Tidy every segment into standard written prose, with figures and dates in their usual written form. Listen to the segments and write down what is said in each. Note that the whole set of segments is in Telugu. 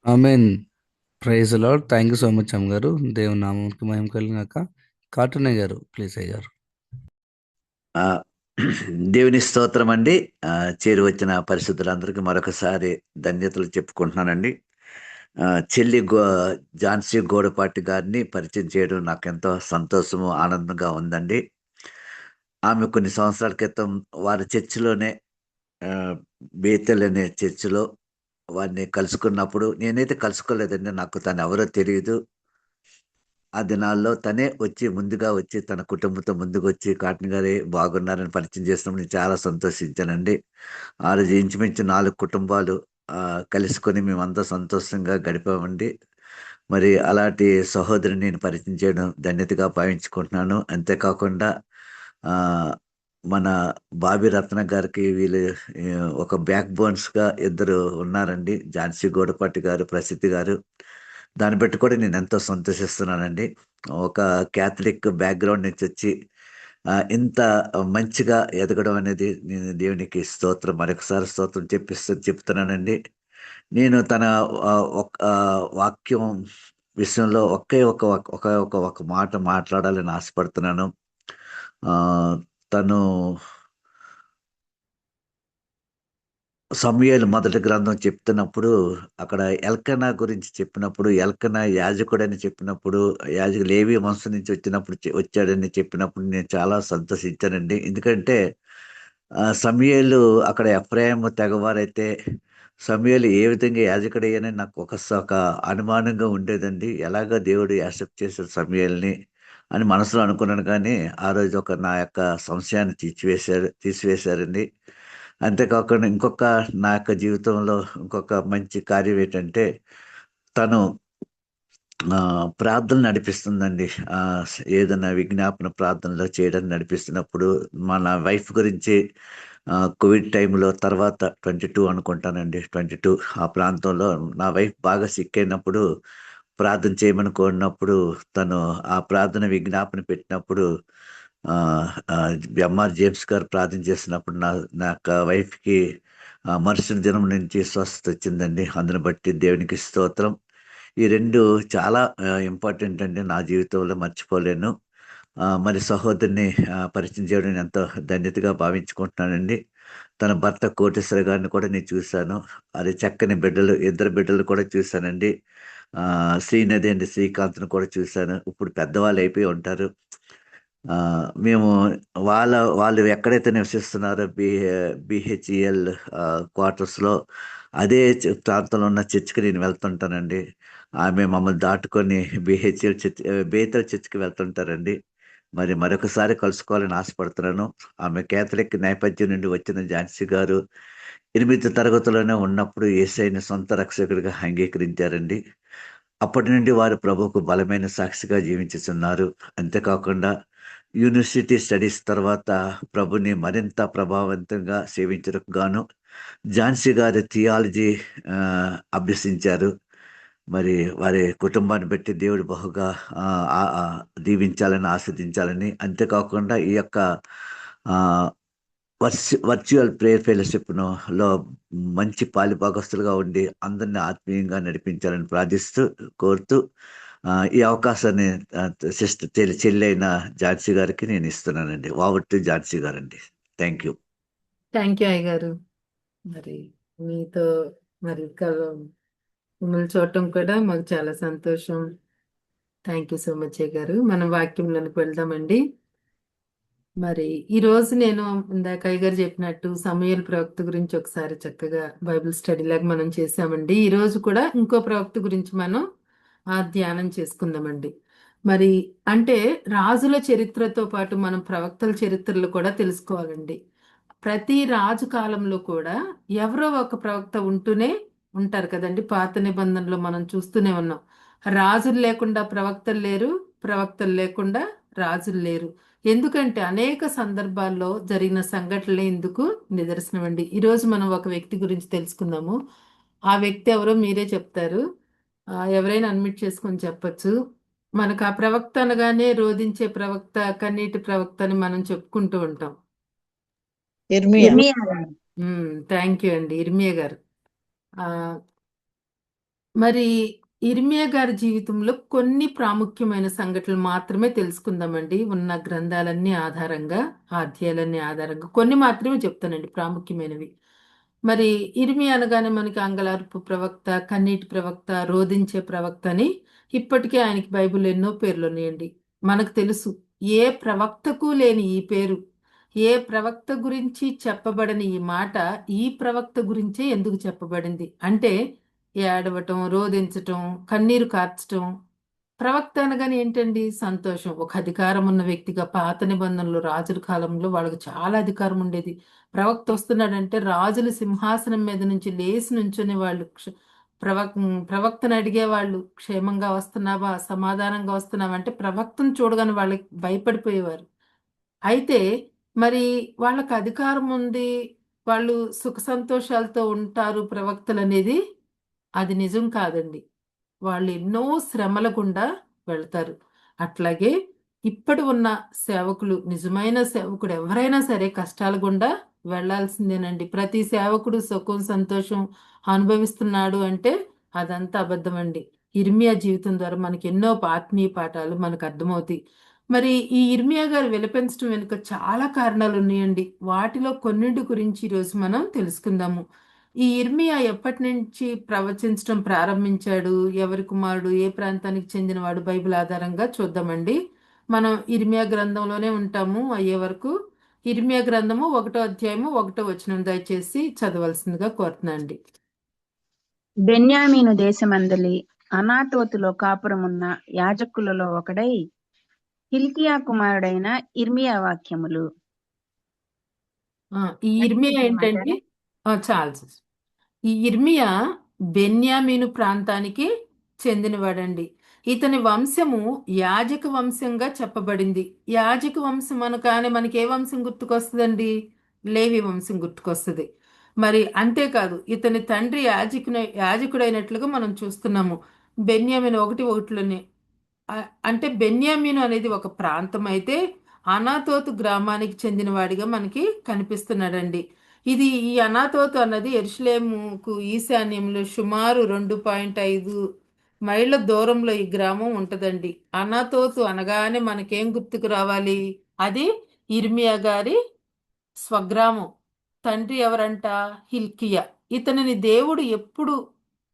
Amen. Praise Lord. Thank you so much అమ్మగారు. దేవుని నామంకి మహిమ కలిగినాక కార్టూనయ్య గారు ప్లీజ్ అయ్యారు. ఆ, దేవుని స్తోత్రం అండి. చేరి వచ్చిన పరిశుద్ధులందరికీ మరొకసారి ధన్యతలు చెప్పుకుంటున్నానండి. ఆ, చెల్లి ఝాన్సీ గోడపాటి గారిని పరిచయం చేయడం నాకు ఎంతో సంతోషము ఆనందంగా ఉందండి. ఆమె కొన్ని సంవత్సరాల క్రితం వారి చర్చిలోనే, ఆ, బేతెల్ అనే చర్చిలో వారిని కలుసుకున్నప్పుడు, నేనైతే కలుసుకోలేదండి, నాకు తను ఎవరో తెలియదు. ఆ దినాల్లో తనే వచ్చి ముందుగా వచ్చి తన కుటుంబంతో ముందుకొచ్చి కాటన్ గారు బాగున్నారని పరిచయం చేసినప్పుడు నేను చాలా సంతోషించానండి. ఆ రోజు ఇంచుమించు 4 కుటుంబాలు కలుసుకొని మేమంతా సంతోషంగా గడిపామండి. మరి అలాంటి సహోదరిని నేను పరిచయం చేయడం ధన్యతగా భావించుకుంటున్నాను. అంతేకాకుండా ఆహ్, మన బాబీ రత్న గారికి వీళ్ళు ఒక బ్యాక్ బోన్స్‌గా ఇద్దరు ఉన్నారండి. ఝాన్సీ గూడపాటి గారు, ప్రసిద్ధి గారు. దాన్ని బట్టి కూడా నేనెంతో సంతోషిస్తున్నానండి. ఒక క్యాథలిక్ బ్యాక్‌గ్రౌండ్ నుంచొచ్చి ఇంత మంచిగా ఎదగడం అనేది నేను దేవునికి స్తోత్రం, మరొకసారి స్తోత్రం చెప్తున్నానండి. నేను తన వాక్యం విషయంలో ఒకే ఒక మాట మాట్లాడాలని ఆశపడుతున్నాను. తను సమూయేలు మొదటి గ్రంథం చెప్తున్నప్పుడు, అక్కడ ఎల్కనా గురించి చెప్పినప్పుడు, ఎల్కనా యాజకుడని చెప్పినప్పుడు, లేవి వంశం నుంచి వచ్చినప్పుడు వచ్చాడని చెప్పినప్పుడు నేను చాలా సంతోషించానండి. ఎందుకంటే సమూయేలు అక్కడ ఎఫ్రాయిము తెగవారైతే, సమూయేలు ఏ విధంగా యాజకుడయ్యానని నాకు ఒక అనుమానంగా ఉండేదండి. ఎలాగా దేవుడు యాక్సెప్ట్ చేశాడు సమూయేలుని అని మనసులో అనుకున్నాను గానీ, ఆ రోజు నా యొక్క సంశయాన్ని తీసివేశారండి. అంతేకాకుండా నా యొక్క జీవితంలో ఇంకొక మంచి కార్యం ఏంటంటే, తను ప్రార్థనలు నడిపిస్తుందండి. ఏదన్నా విజ్ఞాపన ప్రార్థనలు చేయడానికి నడిపిస్తున్నప్పుడు, మన వైఫ్ గురించి కోవిడ్ టైంలో తర్వాత 22 అనుకుంటానండి. 22 ఆ ప్రాంతంలో నా వైఫ్ బాగా సిక్ అయినప్పుడు, ప్రార్థన చేయమని కోరినప్పుడు, తను ఆ ప్రార్థన విజ్ఞాపన పెట్టినప్పుడు, ఆహ్, ఆహ్, ఎంఆర్ జేమ్స్ గారు ప్రార్థన చేస్తున్నప్పుడు నా యొక్క వైఫ్‌కి మరుసటి దినం నుంచి స్వస్థతొచ్చిందండి. అందుని బట్టి దేవునికి స్తోత్రం. ఈ 2 చాలా ఇంపార్టెంట్ అండి నా జీవితంలో, మర్చిపోలేను. మరి సహోదరిని పరిచయం చేయడం ఎంతో ధన్యతగా భావించుకుంటున్నానండి. తన భర్త కోటేశ్వర గారిని కూడా నేను చూశాను. అది చక్కని బిడ్డలు, ఇద్దరు బిడ్డలు కూడా చూశానండి. శ్రీనది అండ్ శ్రీకాంత్‌ని కూడా చూశాను. ఇప్పుడు పెద్దవాళ్ళు అయిపోయి ఉంటారు. మేము వాళ్ళు ఎక్కడైతే నివసిస్తున్నారో బీహెచ్‌ఈఎల్ క్వార్టర్స్‌లో, అదే ప్రాంతంలో ఉన్న చర్చ్‌కి నేను వెళ్తుంటానండి. ఆమె మమ్మల్ని దాటుకొని బేతెల్ చర్చ్‌కి వెళ్తుంటారండి. మరి మరొకసారి కలుసుకోవాలని ఆశపడుతున్నాను. ఆమె కేథలిక్ నేపథ్యం నుండి వచ్చిన ఝాన్సీ గారు 8 తరగతిలోనే ఉన్నప్పుడు యేసయ్యని సొంత రక్షకుడిగా అంగీకరించారండి. అప్పటి నుండి వారు ప్రభువుకు బలమైన సాక్షిగా జీవించుచున్నారు. అంతేకాకుండా యూనివర్సిటీ స్టడీస్ తర్వాత ప్రభుని మరింత ప్రభావవంతంగా సేవించుటకు గాను ఝాన్సీ గారు థియాలజీ అభ్యసించారు. మరి వారి కుటుంబాన్ని బట్టి దేవుడు బహుగా దీవించాలని, ఆస్వాదించాలని, అంతేకాకుండా ఈ యొక్క ఆహ్, వర్చువల్ ప్రేయర్ ఫెలోషిప్‌ను లో మంచి పాలుభాగస్తులుగా ఉండి అందరిని ఆత్మీయంగా నడిపించాలని కోరుతూ ఈ అవకాశాన్ని ఆహ్, చెల్లైన ఝాన్సీ గారికి నేను ఇస్తున్నానండి. ఓవర్ టు ఝాన్సీ గారండి. Thank you. థ్యాంక్ యూ అయ్యగారు. మరి మీతో మరి మిమ్మల్ని చూడటం కూడా మాకు చాలా సంతోషం. థ్యాంక్ యూ సో మచ్ అయ్యగారు. మనం వాక్యంలోనికి వెళ్దామండి. మరి ఈ రోజు నేను ఇందాక అయ్యగారు చెప్పినట్టు సమూయేలు ప్రవక్త గురించి ఒకసారి చక్కగా బైబిల్ స్టడీ లాగా మనం చేసామండి. ఈ రోజు కూడా ఇంకో ప్రవక్త గురించి మనం ధ్యానం చేసుకుందామండి. మరి అంటే రాజుల చరిత్రతో పాటు మనం ప్రవక్తల చరిత్రలు కూడా తెలుసుకోవాలండి. ప్రతి రాజు కాలంలో కూడా ఎవరో ఒక ప్రవక్త ఉంటూనే ఉంటారు కదండి. పాత నిబంధనలో మనం చూస్తూనే ఉన్నాం. రాజులు లేకుండా ప్రవక్తలు లేరు, ప్రవక్తలు లేకుండా రాజులు లేరు. ఎందుకంటే అనేక సందర్భాల్లో జరిగిన సంఘటనలే ఇందుకు నిదర్శనం అండి. ఈరోజు మనం ఒక వ్యక్తి గురించి తెలుసుకుందాము. ఆ వ్యక్తి ఎవరో మీరే చెప్తారు. ఎవరైనా అడ్మిట్ చేసుకొని చెప్పొచ్చు. మనకు ఆ ప్రవక్త అనగానే రోదించే ప్రవక్త, కన్నీటి ప్రవక్త అని మనం చెప్పుకుంటూ ఉంటాం. ఇర్మియా. థ్యాంక్ యూ అండి, ఇర్మియా గారు. ఆ, మరి ఇర్మియా గారి జీవితంలో కొన్ని ప్రాముఖ్యమైన సంఘటనలు మాత్రమే తెలుసుకుందామండి. ఉన్న గ్రంథాలన్నీ ఆధారంగా, ఆ అధ్యాయాలన్నీ ఆధారంగా కొన్ని మాత్రమే చెప్తానండి ప్రాముఖ్యమైనవి. మరి ఇర్మియా అనగానే మనకి అంగలార్పు ప్రవక్త, కన్నీటి ప్రవక్త, రోదించే ప్రవక్త అని ఇప్పటికే ఆయనకి బైబిల్ ఎన్నో పేర్లు ఉన్నాయండి. మనకు తెలుసు ఏ ప్రవక్తకు లేని ఈ పేరు, ఏ ప్రవక్త గురించి చెప్పబడని ఈ మాట ఈ ప్రవక్త గురించే ఎందుకు చెప్పబడింది అంటే ఏడవటం, రోదించటం, కన్నీరు కార్చటం. ప్రవక్త అనగానే ఏంటండి? సంతోషం. ఒక అధికారం ఉన్న వ్యక్తిగా పాత నిబంధనలు రాజుల కాలంలో వాళ్ళకి చాలా అధికారం ఉండేది. ప్రవక్త వస్తున్నాడంటే రాజుల సింహాసనం మీద నుంచి లేచి నుంచునే వాళ్ళు. ప్రవక్తను అడిగేవాళ్ళు, క్షేమంగా వస్తున్నావా, సమాధానంగా వస్తున్నావా అంటే ప్రవక్తను చూడగానే వాళ్ళకి భయపడిపోయేవారు. అయితే మరి వాళ్ళకి అధికారం ఉంది, వాళ్ళు సుఖ సంతోషాలతో ఉంటారు ప్రవక్తలు అనేది అది నిజం కాదండి. వాళ్ళు ఎన్నో శ్రమల గుండా వెళ్తారు. అట్లాగే ఇప్పటి ఉన్న సేవకులు, నిజమైన సేవకుడు ఎవరైనా సరే కష్టాల గుండా వెళ్ళాల్సిందేనండి. ప్రతి సేవకుడు సుఖం సంతోషం అనుభవిస్తున్నాడు అంటే అదంతా అబద్ధమండి. ఇర్మియా జీవితం ద్వారా మనకి ఎన్నో ఆత్మీయ పాఠాలు మనకు అర్థమవుతాయి. మరి ఈ ఇర్మియా గారు విలపించడం వెనుక చాలా కారణాలు ఉన్నాయండి. వాటిలో కొన్నింటి గురించి ఈరోజు మనం తెలుసుకుందాము. ఈ ఇర్మియా ఎప్పటి నుంచి ప్రవచించడం ప్రారంభించాడు, ఎవరి కుమారుడు, ఏ ప్రాంతానికి చెందినవాడు, బైబిల్ ఆధారంగా చూద్దామండి. మనం ఇర్మియా గ్రంథంలోనే ఉంటాము అయ్యే వరకు. ఇర్మియా గ్రంథము 1వ అధ్యాయము 1వ వచనం దయచేసి చదవలసిందిగా కోరుతున్నాండి. బెన్యామీను దేశమందలి అనాతోతులో కాపురమున్న యాజకులలో ఒకడై హిల్కియా కుమారుడైన ఇర్మియా వాక్యములు. ఈ ఇర్మియా ఏంటంటే చాలు. ఈ ఇర్మియా బెన్యామీను ప్రాంతానికి చెందినవాడండి. ఇతని వంశము యాజక వంశంగా చెప్పబడింది. యాజక వంశం అనగానే మనకి ఏ వంశం గుర్తుకొస్తుందండి? లేవి వంశం గుర్తుకొస్తుంది. మరి అంతేకాదు ఇతని తండ్రి యాజకుడైనట్లుగా మనం చూస్తున్నాము. బెన్యామీను 1:1లోనే. అంటే బెన్యామీను అనేది ఒక ప్రాంతం అయితే అనాతోతు గ్రామానికి చెందినవాడిగా మనకి కనిపిస్తున్నాడండి. ఈ అనాతోతు అన్నది యెరూషలేముకు ఈశాన్యంలో సుమారు 2.5 మైళ్ళ దూరంలో ఈ గ్రామం ఉంటదండి. అనాతోతు అనగానే మనకేం గుర్తుకు రావాలి? అది ఇర్మియా గారి స్వగ్రామం. తండ్రి ఎవరంట? హిల్కియా. ఇతనిని దేవుడు ఎప్పుడు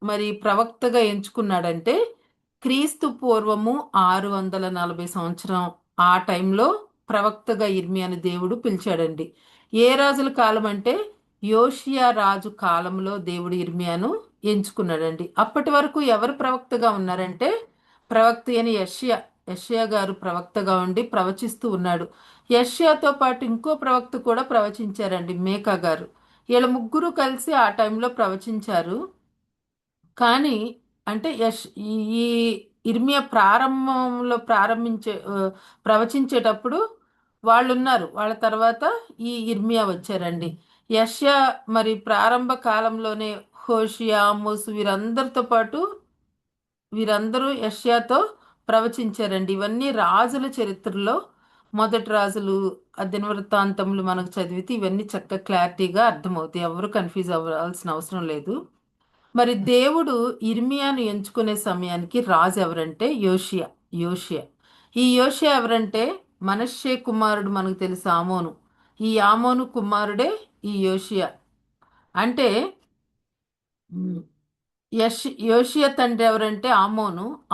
మరి ప్రవక్తగా ఎంచుకున్నాడంటే క్రీస్తు పూర్వము 640 సంవత్సరం ఆ టైంలో ప్రవక్తగా ఇర్మియాని దేవుడు పిలిచాడండి. ఏ రాజుల కాలం అంటే యోషియా రాజు కాలంలో దేవుడు ఇర్మియాను ఎంచుకున్నాడండి. అప్పటి వరకు ఎవరు ప్రవక్తగా ఉన్నారంటే ప్రవక్త అయిన యెషయా గారు ప్రవక్తగా ఉండి ప్రవచిస్తూ ఉన్నాడు. యెషయాతో పాటు ఇంకో ప్రవక్త కూడా ప్రవచించారండి, మీకా గారు. వీళ్ళ ముగ్గురు కలిసి ఆ టైంలో ప్రవచించారు. కానీ అంటే ఈ ఈ ఇర్మియా ప్రారంభంలో ప్రవచించేటప్పుడు వాళ్ళు ఉన్నారు. వాళ్ళ తర్వాత ఈ ఇర్మియా వచ్చారండి. యెషయా మరి ప్రారంభ కాలంలోనే హోషియా, ఆమోసు వీరందరూ యెషయాతో ప్రవచించారండి. ఇవన్నీ రాజుల చరిత్రలో మొదటి రాజులు, దినవృత్తాంతములు మనకు చదివితే ఇవన్నీ చక్కగా క్లారిటీగా అర్థమవుతాయి. ఎవరు కన్ఫ్యూజ్ అవ్వాల్సిన అవసరం లేదు. మరి దేవుడు ఇర్మియాను ఎంచుకునే సమయానికి రాజు ఎవరంటే యోషియా. ఈ యోషియా ఎవరంటే మనష్షే కుమారుడు, మనకు తెలుసు ఆమోను. ఈ ఆమోను కుమారుడే ఈ యోషియా. అంటే ఉమ్, యోషియా తండ్రి ఎవరంటే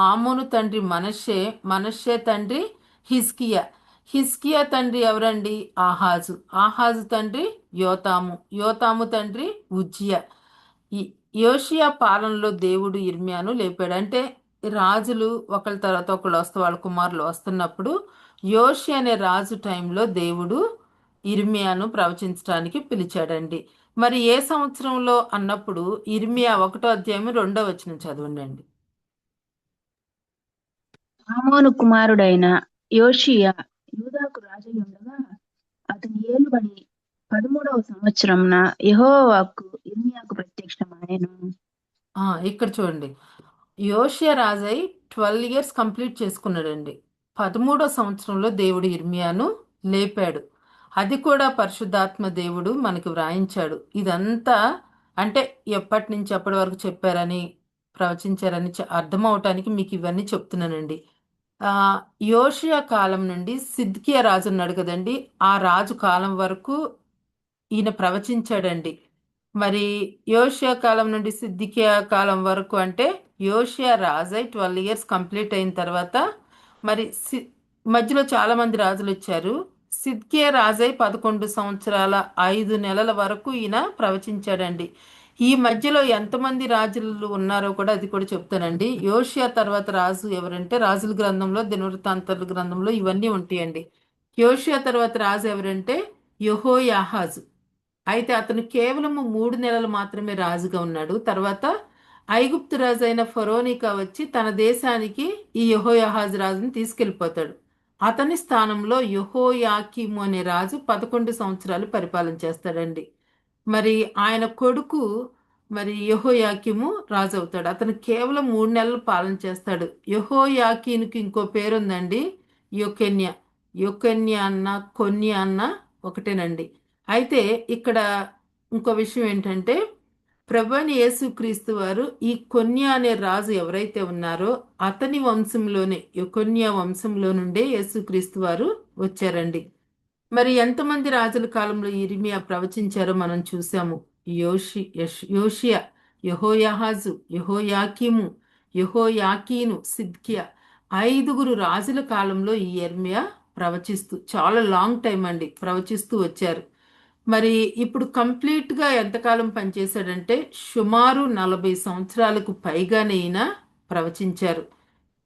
ఆమోను తండ్రి మనష్షే తండ్రి హిజ్కియా తండ్రి ఎవరండి? ఆహాజు తండ్రి యోతాము తండ్రి ఉజ్జియా. ఈ యోషియా పాలనలో దేవుడు ఇర్మియాను లేపాడు. అంటే రాజులు ఒకళ్ళ తర్వాత ఒకళ్ళు వాళ్ళ కుమారులు వస్తున్నప్పుడు యోషియా అనే రాజు టైంలో దేవుడు ఇర్మియాను ప్రవచించడానికి పిలిచాడండి. మరి ఏ సంవత్సరంలో అన్నప్పుడు ఇర్మియా 1వ అధ్యాయం 2వ వచనం చదవండి. ఆమోను కుమారుడైన యోషియా యూదాకు రాజై ఉండగా అతని ఏలుబడి 13వ సంవత్సరంన యెహోవా వాక్కు ఇర్మియాకు ప్రత్యక్షమాయెను. ఇక్కడ చూడండి, యోషియా రాజై 12 ఇయర్స్ కంప్లీట్ చేసుకున్నాడండి. 13వ సంవత్సరంలో దేవుడు ఇర్మియాను లేపాడు. అది కూడా పరిశుద్ధాత్మ దేవుడు మనకి వ్రాయించాడు. ఇదంతా అంటే ఎప్పటి నుంచి ఎప్పటి వరకు చెప్పారని ప్రవచించారని అర్థం అవటానికి మీకు ఇవన్నీ చెప్తున్నానండి. ఆ యోషియా కాలం నుండి సిద్కియా రాజు ఉన్నాడు కదండి, ఆ రాజు కాలం వరకు ఈయన ప్రవచించాడండి. మరి యోషియా కాలం నుండి సిద్కియా కాలం వరకు అంటే యోషియా రాజై 12 ఇయర్స్ కంప్లీట్ అయిన తర్వాత మరి మధ్యలో చాలా మంది రాజులు వచ్చారు. సిద్కియా రాజై 11 సంవత్సరాల 5 నెలల వరకు ఈయన ప్రవచించాడండి. ఈ మధ్యలో ఎంతమంది రాజులు ఉన్నారో కూడా అది కూడా చెప్తానండి. యోషియా తర్వాత రాజు ఎవరంటే రాజుల గ్రంథంలో, దినవృత్తాంతాల గ్రంథంలో ఇవన్నీ ఉంటాయండి. యోషియా తర్వాత రాజు ఎవరంటే యెహోయాహాజు. అయితే అతను కేవలము 3 నెలలు మాత్రమే రాజుగా ఉన్నాడు. తర్వాత ఐగుప్తు రాజు అయిన ఫరోనికా వచ్చి తన దేశానికి ఈ యెహోయాహాజు రాజుని తీసుకెళ్లిపోతాడు. అతని స్థానంలో యెహోయాకీము అనే రాజు 11 సంవత్సరాలు పరిపాలన చేస్తాడండి. మరి ఆయన కొడుకు మరి యెహోయాకీము రాజు అవుతాడు. అతను కేవలం 3 నెలలు పాలన చేస్తాడు. యెహోయాకీనుకి ఇంకో పేరుందండి, యొకెన్య. యొకెన్య అన్న కొన్య అన్న ఒకటేనండి. అయితే ఇక్కడ ఇంకో విషయం ఏంటంటే ప్రభువైన యేసుక్రీస్తు వారు ఈ కొన్య అనే రాజు ఎవరైతే ఉన్నారో అతని వంశంలోనే, యొకొన్య వంశంలో నుండే యేసుక్రీస్తు వారు వచ్చారండి. మరి ఎంతమంది రాజుల కాలంలో ఇర్మియా ప్రవచించారో మనం చూసాము. యోషియా, యెహోయాహాజు, యెహోయాకీము, యెహోయాకీను, సిద్కియా, 5 రాజుల కాలంలో ఈ ఇర్మియా ప్రవచిస్తూ, చాలా లాంగ్ టైం అండి, ప్రవచిస్తూ వచ్చారు. మరి ఇప్పుడు కంప్లీట్గా ఎంతకాలం పనిచేశాడంటే సుమారు 40 సంవత్సరాలకు పైగానే ఈయన ప్రవచించారు.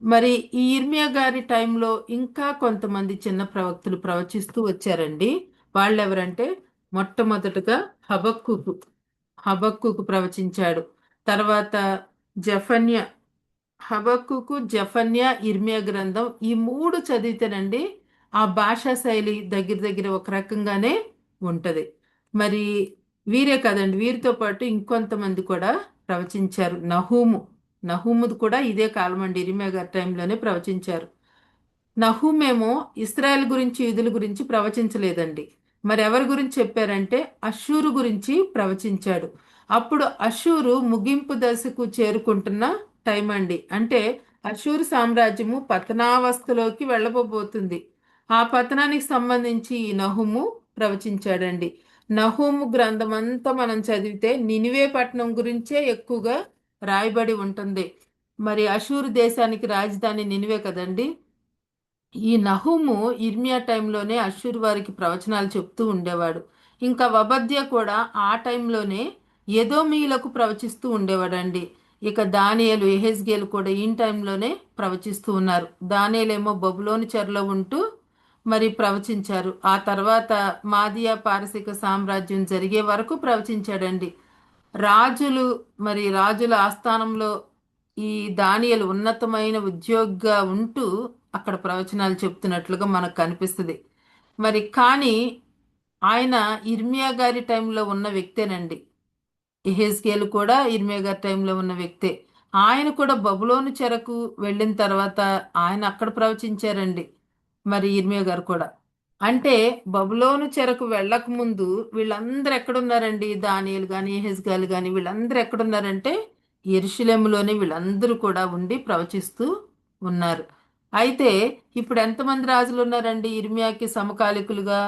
మరి ఈ ఇర్మియా గారి టైంలో ఇంకా కొంతమంది చిన్న ప్రవక్తలు ప్రవచిస్తూ వచ్చారండి. వాళ్ళెవరంటే మొట్టమొదటగా హబక్కుకు ప్రవచించాడు. తర్వాత జఫన్య, హబక్కుకు, జఫన్య, ఇర్మియా గ్రంథం ఈ 3 చదివితేనండి ఆ భాషా శైలి దగ్గర దగ్గర ఒక రకంగానే ఉంటది. మరి వీరే కదండి, వీరితో పాటు ఇంకొంతమంది కూడా ప్రవచించారు. నహూముది కూడా ఇదే కాలం అండి, ఇర్మియా గారి టైంలోనే ప్రవచించారు. నహూమేమో ఇస్రాయెల్ గురించి, యూదుల గురించి ప్రవచించలేదండి. మరి ఎవరి గురించి చెప్పారంటే అష్షూరు గురించి ప్రవచించాడు. అప్పుడు అష్షూరు ముగింపు దశకు చేరుకుంటున్న టైం అండి. అంటే అష్షూరు సామ్రాజ్యము పతనావస్థలోకి వెళ్ళబోతుంది. ఆ పతనానికి సంబంధించి ఈ నహూము ప్రవచించాడండి. నహూము గ్రంథం అంతా మనం చదివితే నినివే పట్టణం గురించే ఎక్కువగా రాయబడి ఉంటుంది. మరి అష్షూరు దేశానికి రాజధాని నినివే కదండి. ఈ నహూము ఇర్మియా టైంలోనే అష్షూరు వారికి ప్రవచనాలు చెప్తూ ఉండేవాడు. ఇంకా వబద్య కూడా ఆ టైంలోనే ఎదోమీయులకు ప్రవచిస్తూ ఉండేవాడండి. ఇక దానియేలు, యెహెజ్కేలు కూడా ఈ టైంలోనే ప్రవచిస్తూ ఉన్నారు. దానియేలేమో బబులోను చెరలో ఉంటూ మరి ప్రవచించారు. ఆ తర్వాత మాదియా పారసిక సామ్రాజ్యం జరిగే వరకు ప్రవచించాడండి. రాజుల ఆస్థానంలో ఈ దానియేలు ఉన్నతమైన ఉద్యోగిగా ఉంటూ అక్కడ ప్రవచనాలు చెప్తున్నట్లుగా మనకు కనిపిస్తుంది. మరి కానీ ఆయన ఇర్మియా గారి టైంలో ఉన్న వ్యక్తేనండి. యెహెజ్కేలు కూడా ఇర్మియా గారి టైంలో ఉన్న వ్యక్తే. ఆయన కూడా బబులోను చెరకు వెళ్ళిన తర్వాత ఆయన అక్కడ ప్రవచించారండి. మరి ఇర్మియా గారు కూడా. అంటే బబులోను చెరకు వెళ్ళక ముందు వీళ్ళందరూ ఎక్కడున్నారండి, దానియేలు కానీ యెహెజ్కేలు కానీ వీళ్ళందరూ ఎక్కడున్నారంటే యెరూషలేములోనే వీళ్ళందరూ కూడా ఉండి ప్రవచిస్తూ ఉన్నారు. అయితే ఇప్పుడు ఎంతమంది రాజులు ఉన్నారండి ఇర్మియాకి సమకాలికులుగా,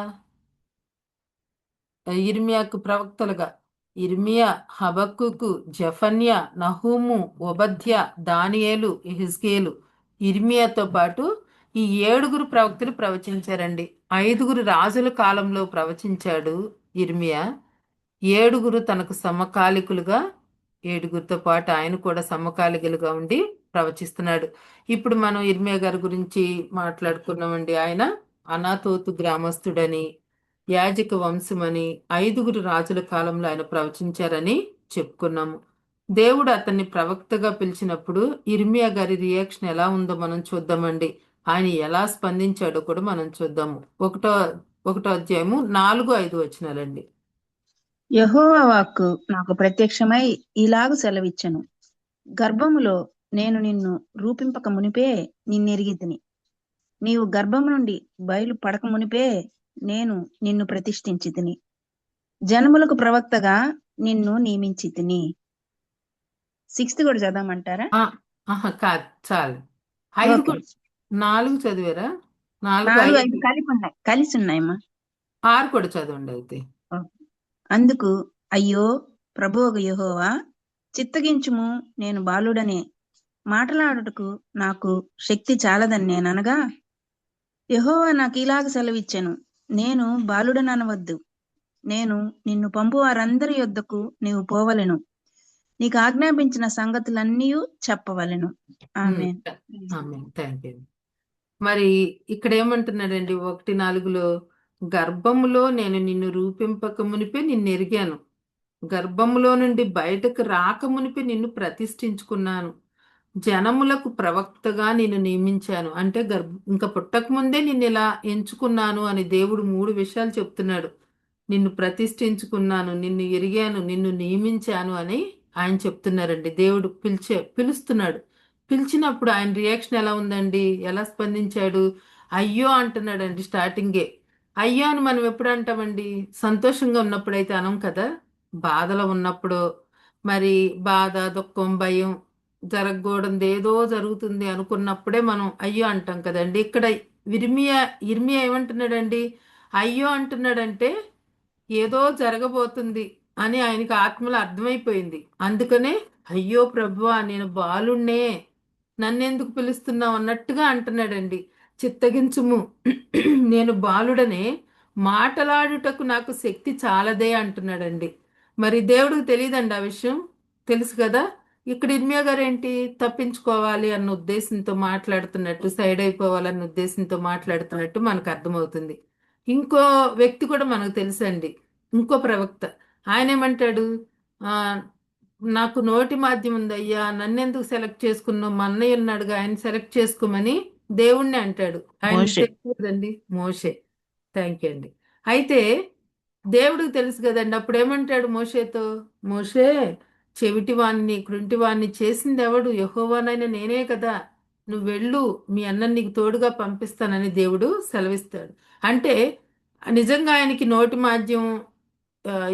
ఇర్మియాకు ప్రవక్తలుగా? ఇర్మియా, హబక్కుకు, జఫన్య, నహూము, ఒబద్య, దానియేలు, యెహెజ్కేలు. ఇర్మియాతో పాటు ఈ 7 ప్రవక్తలు ప్రవచించారండి. 5 రాజుల కాలంలో ప్రవచించాడు ఇర్మియా. 7 తనకు సమకాలికులుగా, 7 పాటు ఆయన కూడా సమకాలికులుగా ఉండి ప్రవచిస్తున్నాడు. ఇప్పుడు మనం ఇర్మియా గారి గురించి మాట్లాడుకున్నామండి. ఆయన అనాతోతు గ్రామస్తుడని, యాజక వంశమని, 5 రాజుల కాలంలో ఆయన ప్రవచించారని చెప్పుకున్నాము. దేవుడు అతన్ని ప్రవక్తగా పిలిచినప్పుడు ఇర్మియా గారి రియాక్షన్ ఎలా ఉందో మనం చూద్దామండి. ఆయన ఎలా స్పందించాడో కూడా మనం చూద్దాము. ఒకటో అధ్యాయము 4-5 వచనాలండి. యెహోవా వాక్కు నాకు ప్రత్యక్షమై ఇలాగు సెలవిచ్చెను. గర్భములో నేను నిన్ను రూపింపక మునిపే నిన్నెరిగితిని. నీవు గర్భము నుండి బయలు పడక మునిపే నేను నిన్ను ప్రతిష్ఠించితిని. జనములకు ప్రవక్తగా నిన్ను నియమించితిని. సిక్స్త్ కూడా చదవమంటారా? ఆ, ఆహా, కాదు, చాలు. 5 ఓకే. కూడా, 4 చదివారా? 4, 4, 5 5, కలిసి ఉన్నాయమ్మా. 6 కూడా చదవండి అయితే. ఓకే. అందుకు అయ్యో ప్రభువగు యెహోవా, చిత్తగించుము, నేను బాలుడనే, మాటలాడుటకు నాకు శక్తి చాలదని నేననగా, యెహోవా నాకు ఇలాగ సెలవిచ్చెను, నేను బాలుడననవద్దు, నేను నిన్ను పంపు వారందరి యొద్దకు నీవు పోవలెను, నీకు ఆజ్ఞాపించిన సంగతులన్నీ చెప్పవలెను. ఆమేన్. ఆమేన్. Thank you. మరి ఇక్కడ ఏమంటున్నాడండి 1:4లో, గర్భములో నేను నిన్ను రూపింపక మునిపే నిన్ను ఎరిగాను, గర్భములో నుండి బయటకు రాక మునిపే నిన్ను ప్రతిష్ఠించుకున్నాను, జనములకు ప్రవక్తగా నిన్ను నియమించాను. అంటే ఇంకా పుట్టక ముందే నిన్ను ఇలా ఎంచుకున్నాను అని దేవుడు 3 విషయాలు చెప్తున్నాడు. నిన్ను ప్రతిష్ఠించుకున్నాను, నిన్ను ఎరిగాను, నిన్ను నియమించాను అని ఆయన చెప్తున్నారండి. దేవుడు పిలుస్తున్నాడు. పిలిచినప్పుడు ఆయన రియాక్షన్ ఎలా ఉందండి? ఎలా స్పందించాడు? అయ్యో అంటున్నాడండి స్టార్టింగే. అయ్యో అని మనం ఎప్పుడు అంటామండి? సంతోషంగా ఉన్నప్పుడైతే అనం కదా. బాధలో ఉన్నప్పుడు, మరి బాధ, దుఃఖం, భయం, జరగకూడదు ఏదో జరుగుతుంది అనుకున్నప్పుడే మనం అయ్యో అంటాం కదండి. ఇక్కడ ఇర్మియా ఏమంటున్నాడండి? అయ్యో అంటున్నాడంటే ఏదో జరగబోతుంది అని ఆయనకి ఆత్మలో అర్థమైపోయింది. అందుకనే అయ్యో ప్రభువా, నేను బాలుణ్ణే, నన్నెందుకు పిలుస్తున్నావు అన్నట్టుగా అంటున్నాడండి. చిత్తగించుము, నేను బాలుడనే, మాటలాడుటకు నాకు శక్తి చాలదే అంటున్నాడండి. మరి దేవుడికి తెలియదండి ఆ విషయం, తెలుసు కదా. ఇక్కడ ఇర్మియా గారు ఏంటి, తప్పించుకోవాలి అన్న ఉద్దేశంతో మాట్లాడుతున్నట్టు, సైడ్ అయిపోవాలన్న ఉద్దేశంతో మాట్లాడుతున్నట్టు మనకు అర్థమవుతుంది. ఇంకో వ్యక్తి కూడా మనకు తెలుసండి, ఇంకో ప్రవక్త. ఆయన ఏమంటాడు? ఆ నాకు నోటి మాధ్యం ఉంది అయ్యా, నన్నెందుకు సెలెక్ట్ చేసుకున్నావు, మా అన్నయ్య ఉన్నాడుగా, ఆయన సెలెక్ట్ చేసుకోమని దేవుణ్ణి అంటాడు. ఆయన మోషే. తెలుసు కదండి, మోషే. థ్యాంక్ యూ అండి. అయితే దేవుడికి తెలుసు కదండి, అప్పుడు ఏమంటాడు మోషేతో? మోషే, చెవిటివాణ్ణి కృంటివాణ్ణి చేసింది ఎవడు? యెహోవానైనా నేనే కదా, నువ్వు వెళ్ళు, మీ అన్నని నీకు తోడుగా పంపిస్తానని దేవుడు సెలవిస్తాడు. అంటే నిజంగా ఆయనకి నోటి మాధ్యం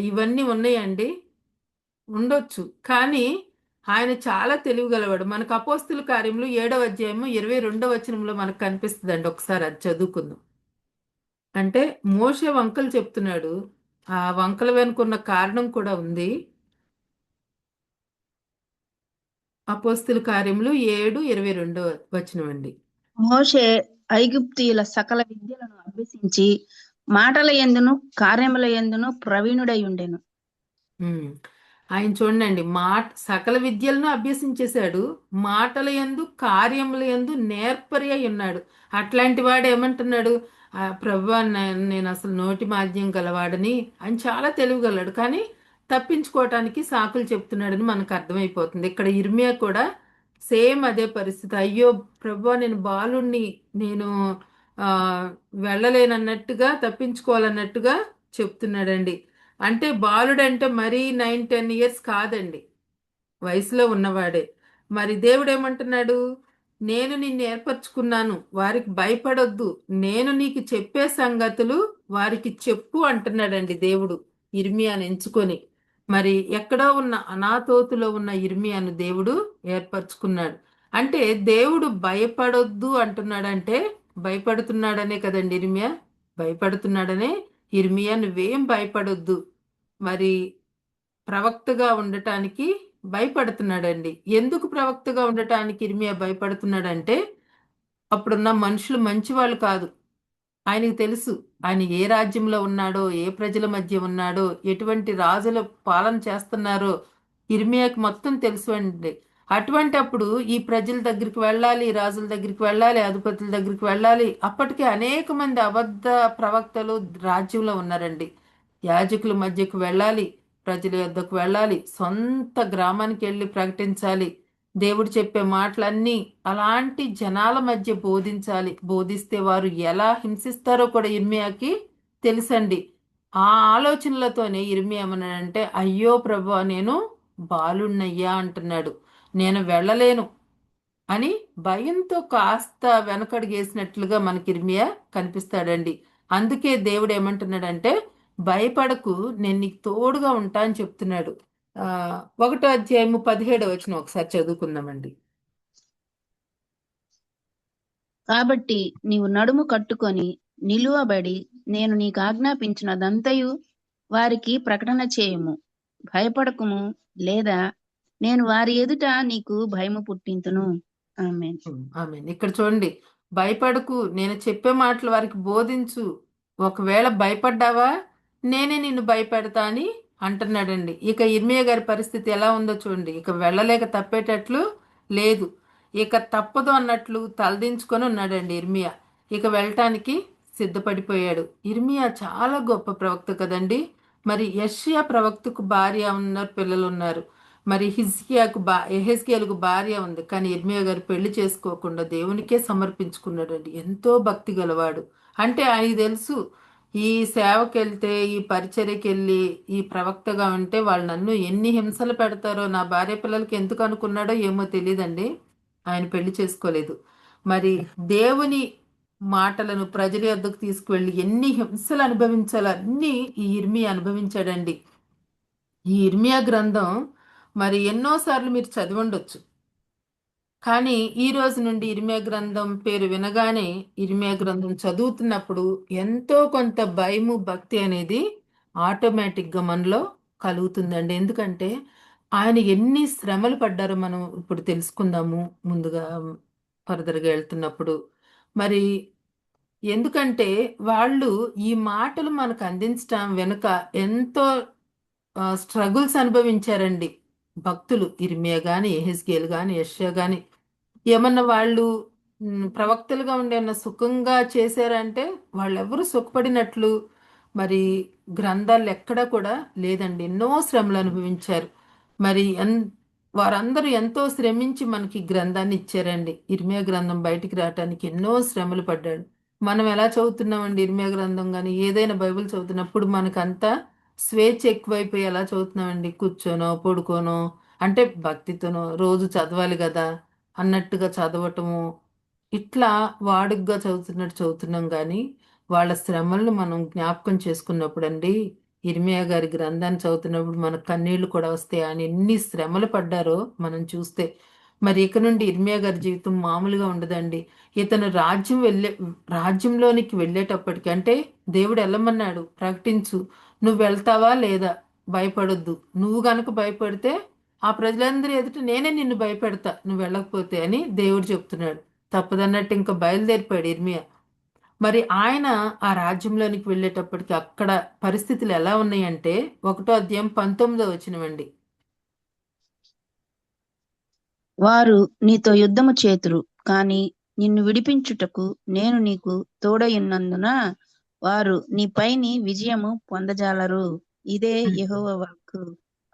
ఇవన్నీ ఉన్నాయండి, ఉండొచ్చు. కానీ ఆయన చాలా తెలివిగలవాడు. మనకు అపోస్తుల కార్యములు 7వ అధ్యాయము 22వ వచనంలో మనకు కనిపిస్తుందండి. ఒకసారి అది చదువుకుందాం. అంటే మోషే వంకలు చెప్తున్నాడు. ఆ వంకల వెనుకున్న కారణం కూడా ఉంది. అపోస్తుల కార్యములు 7:22 వచనం అండి. మోషే ఐగుప్తీయుల సకల విద్యలను అభ్యసించి మాటల యందును కార్యముల యందును ప్రవీణుడై ఉండెను. ఉమ్. ఆయన చూడండి, సకల విద్యలను అభ్యసించేశాడు, మాటల యందు కార్యముల యందు నేర్పరి అయి ఉన్నాడు. అట్లాంటి వాడు ఏమంటున్నాడు? ప్రభువా, నేను అసలు నోటి మాధ్యం గలవాడని. ఆయన చాలా తెలివిగలడు, కానీ తప్పించుకోవటానికి సాకులు చెప్తున్నాడని మనకు అర్థమైపోతుంది. ఇక్కడ ఇర్మియా కూడా సేమ్ అదే పరిస్థితి. అయ్యో ప్రభువా, నేను బాలుణ్ణి, నేను ఆ వెళ్ళలేనన్నట్టుగా, తప్పించుకోవాలన్నట్టుగా చెప్తున్నాడండి. అంటే బాలుడంటే మరీ 9-10 ఇయర్స్ కాదండి, వయసులో ఉన్నవాడే. మరి దేవుడు ఏమంటున్నాడు? నేను నిన్ను ఏర్పరచుకున్నాను, వారికి భయపడొద్దు, నేను నీకు చెప్పే సంగతులు వారికి చెప్పు అంటున్నాడండి దేవుడు ఇర్మియాను ఎంచుకొని. మరి ఎక్కడో ఉన్న అనాతోతులో ఉన్న ఇర్మియాను దేవుడు ఏర్పరచుకున్నాడు. అంటే దేవుడు భయపడొద్దు అంటున్నాడంటే భయపడుతున్నాడనే కదండి ఇర్మియా. భయపడుతున్నాడనే ఇర్మియా, నువ్వేం భయపడొద్దు. మరి ప్రవక్తగా ఉండటానికి భయపడుతున్నాడండి. ఎందుకు ప్రవక్తగా ఉండటానికి ఇర్మియా భయపడుతున్నాడంటే, అప్పుడున్న మనుషులు మంచివాళ్ళు కాదు. ఆయనకు తెలుసు ఆయన ఏ రాజ్యంలో ఉన్నాడో, ఏ ప్రజల మధ్య ఉన్నాడో, ఎటువంటి రాజుల పాలన చేస్తున్నారో ఇర్మియాకి మొత్తం తెలుసు అండి. అటువంటి అప్పుడు ఈ ప్రజల దగ్గరికి వెళ్ళాలి, రాజుల దగ్గరికి వెళ్ళాలి, అధిపతుల దగ్గరికి వెళ్ళాలి. అప్పటికే అనేక మంది అబద్ధ ప్రవక్తలు రాజ్యంలో ఉన్నారండి. యాజకుల మధ్యకు వెళ్ళాలి, ప్రజల యొద్దకు వెళ్ళాలి, సొంత గ్రామానికి వెళ్ళి ప్రకటించాలి, దేవుడు చెప్పే మాటలన్నీ అలాంటి జనాల మధ్య బోధించాలి. బోధిస్తే వారు ఎలా హింసిస్తారో కూడా ఇర్మియాకి తెలుసండి. ఆ ఆలోచనలతోనే ఇర్మియా ఏమన్నాడంటే, అయ్యో ప్రభువా, నేను బాలుణ్ణయ్యా అంటున్నాడు, నేను వెళ్ళలేను అని భయంతో కాస్త వెనకడుగేసినట్లుగా మనకి ఇర్మియా కనిపిస్తాడండి. అందుకే దేవుడు ఏమంటున్నాడంటే, భయపడకు, నేను నీకు తోడుగా ఉంటా అని చెప్తున్నాడు. ఆ, 1వ అధ్యాయము 17వ వచనం ఒకసారి చదువుకుందామండి. కాబట్టి నీవు నడుము కట్టుకొని నిలువబడి నేను నీకు ఆజ్ఞాపించినదంతయు వారికి ప్రకటన చేయుము. భయపడకుము, లేదా నేను వారి ఎదుట నీకు భయము పుట్టింతును. ఆమేన్. ఆమె ఇక్కడ చూడండి, భయపడకు, నేను చెప్పే మాటలు వారికి బోధించు. ఒకవేళ భయపడ్డావా, నేనే నిన్ను భయపెడతా అని అంటున్నాడండి. ఇక ఇర్మియా గారి పరిస్థితి ఎలా ఉందో చూడండి. ఇక వెళ్ళలేక తప్పేటట్లు లేదు, ఇక తప్పదు అన్నట్లు తలదించుకొని ఉన్నాడండి ఇర్మియా. ఇక వెళ్ళటానికి సిద్ధపడిపోయాడు. ఇర్మియా చాలా గొప్ప ప్రవక్త కదండి. మరి యెషయా ప్రవక్తకు భార్య ఉన్నారు, పిల్లలు ఉన్నారు. మరి ఎహెజ్కేలుకు భార్య ఉంది, కానీ ఇర్మియా గారు పెళ్లి చేసుకోకుండా దేవునికే సమర్పించుకున్నాడండి. ఎంతో భక్తి గలవాడు. అంటే ఆయనకి తెలుసు, ఈ సేవకి వెళ్తే, ఈ పరిచర్యకి వెళ్ళి ఈ ప్రవక్తగా ఉంటే వాళ్ళు నన్ను ఎన్ని హింసలు పెడతారో, నా భార్య పిల్లలకి ఎందుకు అనుకున్నాడో ఏమో తెలియదండి. ఆయన పెళ్లి చేసుకోలేదు. మరి దేవుని మాటలను ప్రజల యొద్దకు తీసుకువెళ్ళి ఎన్ని హింసలు అనుభవించాలో అన్నీ ఈ ఇర్మియా అనుభవించాడండి. ఈ ఇర్మియా గ్రంథం మరి ఎన్నోసార్లు మీరు చదివి ఉండొచ్చు, కానీ ఈ రోజు నుండి ఇర్మియా గ్రంథం పేరు వినగానే, ఇర్మియా గ్రంథం చదువుతున్నప్పుడు ఎంతో కొంత భయము, భక్తి అనేది ఆటోమేటిక్గా మనలో కలుగుతుందండి. ఎందుకంటే ఆయన ఎన్ని శ్రమలు పడ్డారో మనం ఇప్పుడు తెలుసుకుందాము ముందుగా, ఫర్దర్గా వెళ్తున్నప్పుడు. మరి ఎందుకంటే వాళ్ళు ఈ మాటలు మనకు అందించడం వెనుక ఎంతో స్ట్రగుల్స్ అనుభవించారండి భక్తులు. ఇర్మియా గాని, ఎహెజ్కేలు గాని, యెషయా గాని. ఏమన్నా వాళ్ళు ప్రవక్తలుగా ఉండి ఏమన్నా సుఖంగా చేశారంటే వాళ్ళెవరూ సుఖపడినట్లు మరి గ్రంథాలు ఎక్కడా కూడా లేదండి. ఎన్నో శ్రమలు అనుభవించారు. మరి వారందరూ ఎంతో శ్రమించి మనకి గ్రంథాన్ని ఇచ్చారండి. ఇర్మియా గ్రంథం బయటికి రావటానికి ఎన్నో శ్రమలు పడ్డాడు. మనం ఎలా చదువుతున్నామండి ఇర్మియా గ్రంథం కానీ ఏదైనా బైబిల్ చదువుతున్నప్పుడు మనకంతా స్వేచ్ఛ ఎక్కువైపోయి ఎలా చదువుతున్నామండి, కూర్చోనో పడుకోనో, అంటే భక్తితోనో రోజు చదవాలి కదా అన్నట్టుగా చదవటము, ఇట్లా వాడుగ్గా చదువుతున్నట్టు చదువుతున్నాం. కానీ వాళ్ళ శ్రమలను మనం జ్ఞాపకం చేసుకున్నప్పుడు అండి, ఇర్మియా గారి గ్రంథాన్ని చదువుతున్నప్పుడు మన కన్నీళ్లు కూడా వస్తాయి. ఆయన ఎన్ని శ్రమలు పడ్డారో మనం చూస్తే. మరి ఇక నుండి ఇర్మియా గారి జీవితం మామూలుగా ఉండదండి. ఇతను రాజ్యంలోనికి వెళ్ళేటప్పటికి, అంటే దేవుడు వెళ్ళమన్నాడు, ప్రకటించు, నువ్వు వెళ్తావా లేదా, భయపడొద్దు, నువ్వు గనక భయపడితే ఆ ప్రజలందరి ఎదుట నేనే నిన్ను భయపెడతా నువ్వు వెళ్ళకపోతే అని దేవుడు చెప్తున్నాడు. తప్పదన్నట్టు ఇంకా బయలుదేరిపోయాడు ఇర్మియా. మరి ఆయన ఆ రాజ్యంలోనికి వెళ్ళేటప్పటికి అక్కడ పరిస్థితులు ఎలా ఉన్నాయంటే, 1వ అధ్యాయం 19వ వచనం. వారు నీతో యుద్ధము చేతురు, కాని నిన్ను విడిపించుటకు నేను నీకు తోడయున్నందున వారు నీపైని విజయము పొందజాలరు. ఇదే యెహోవా వాక్కు.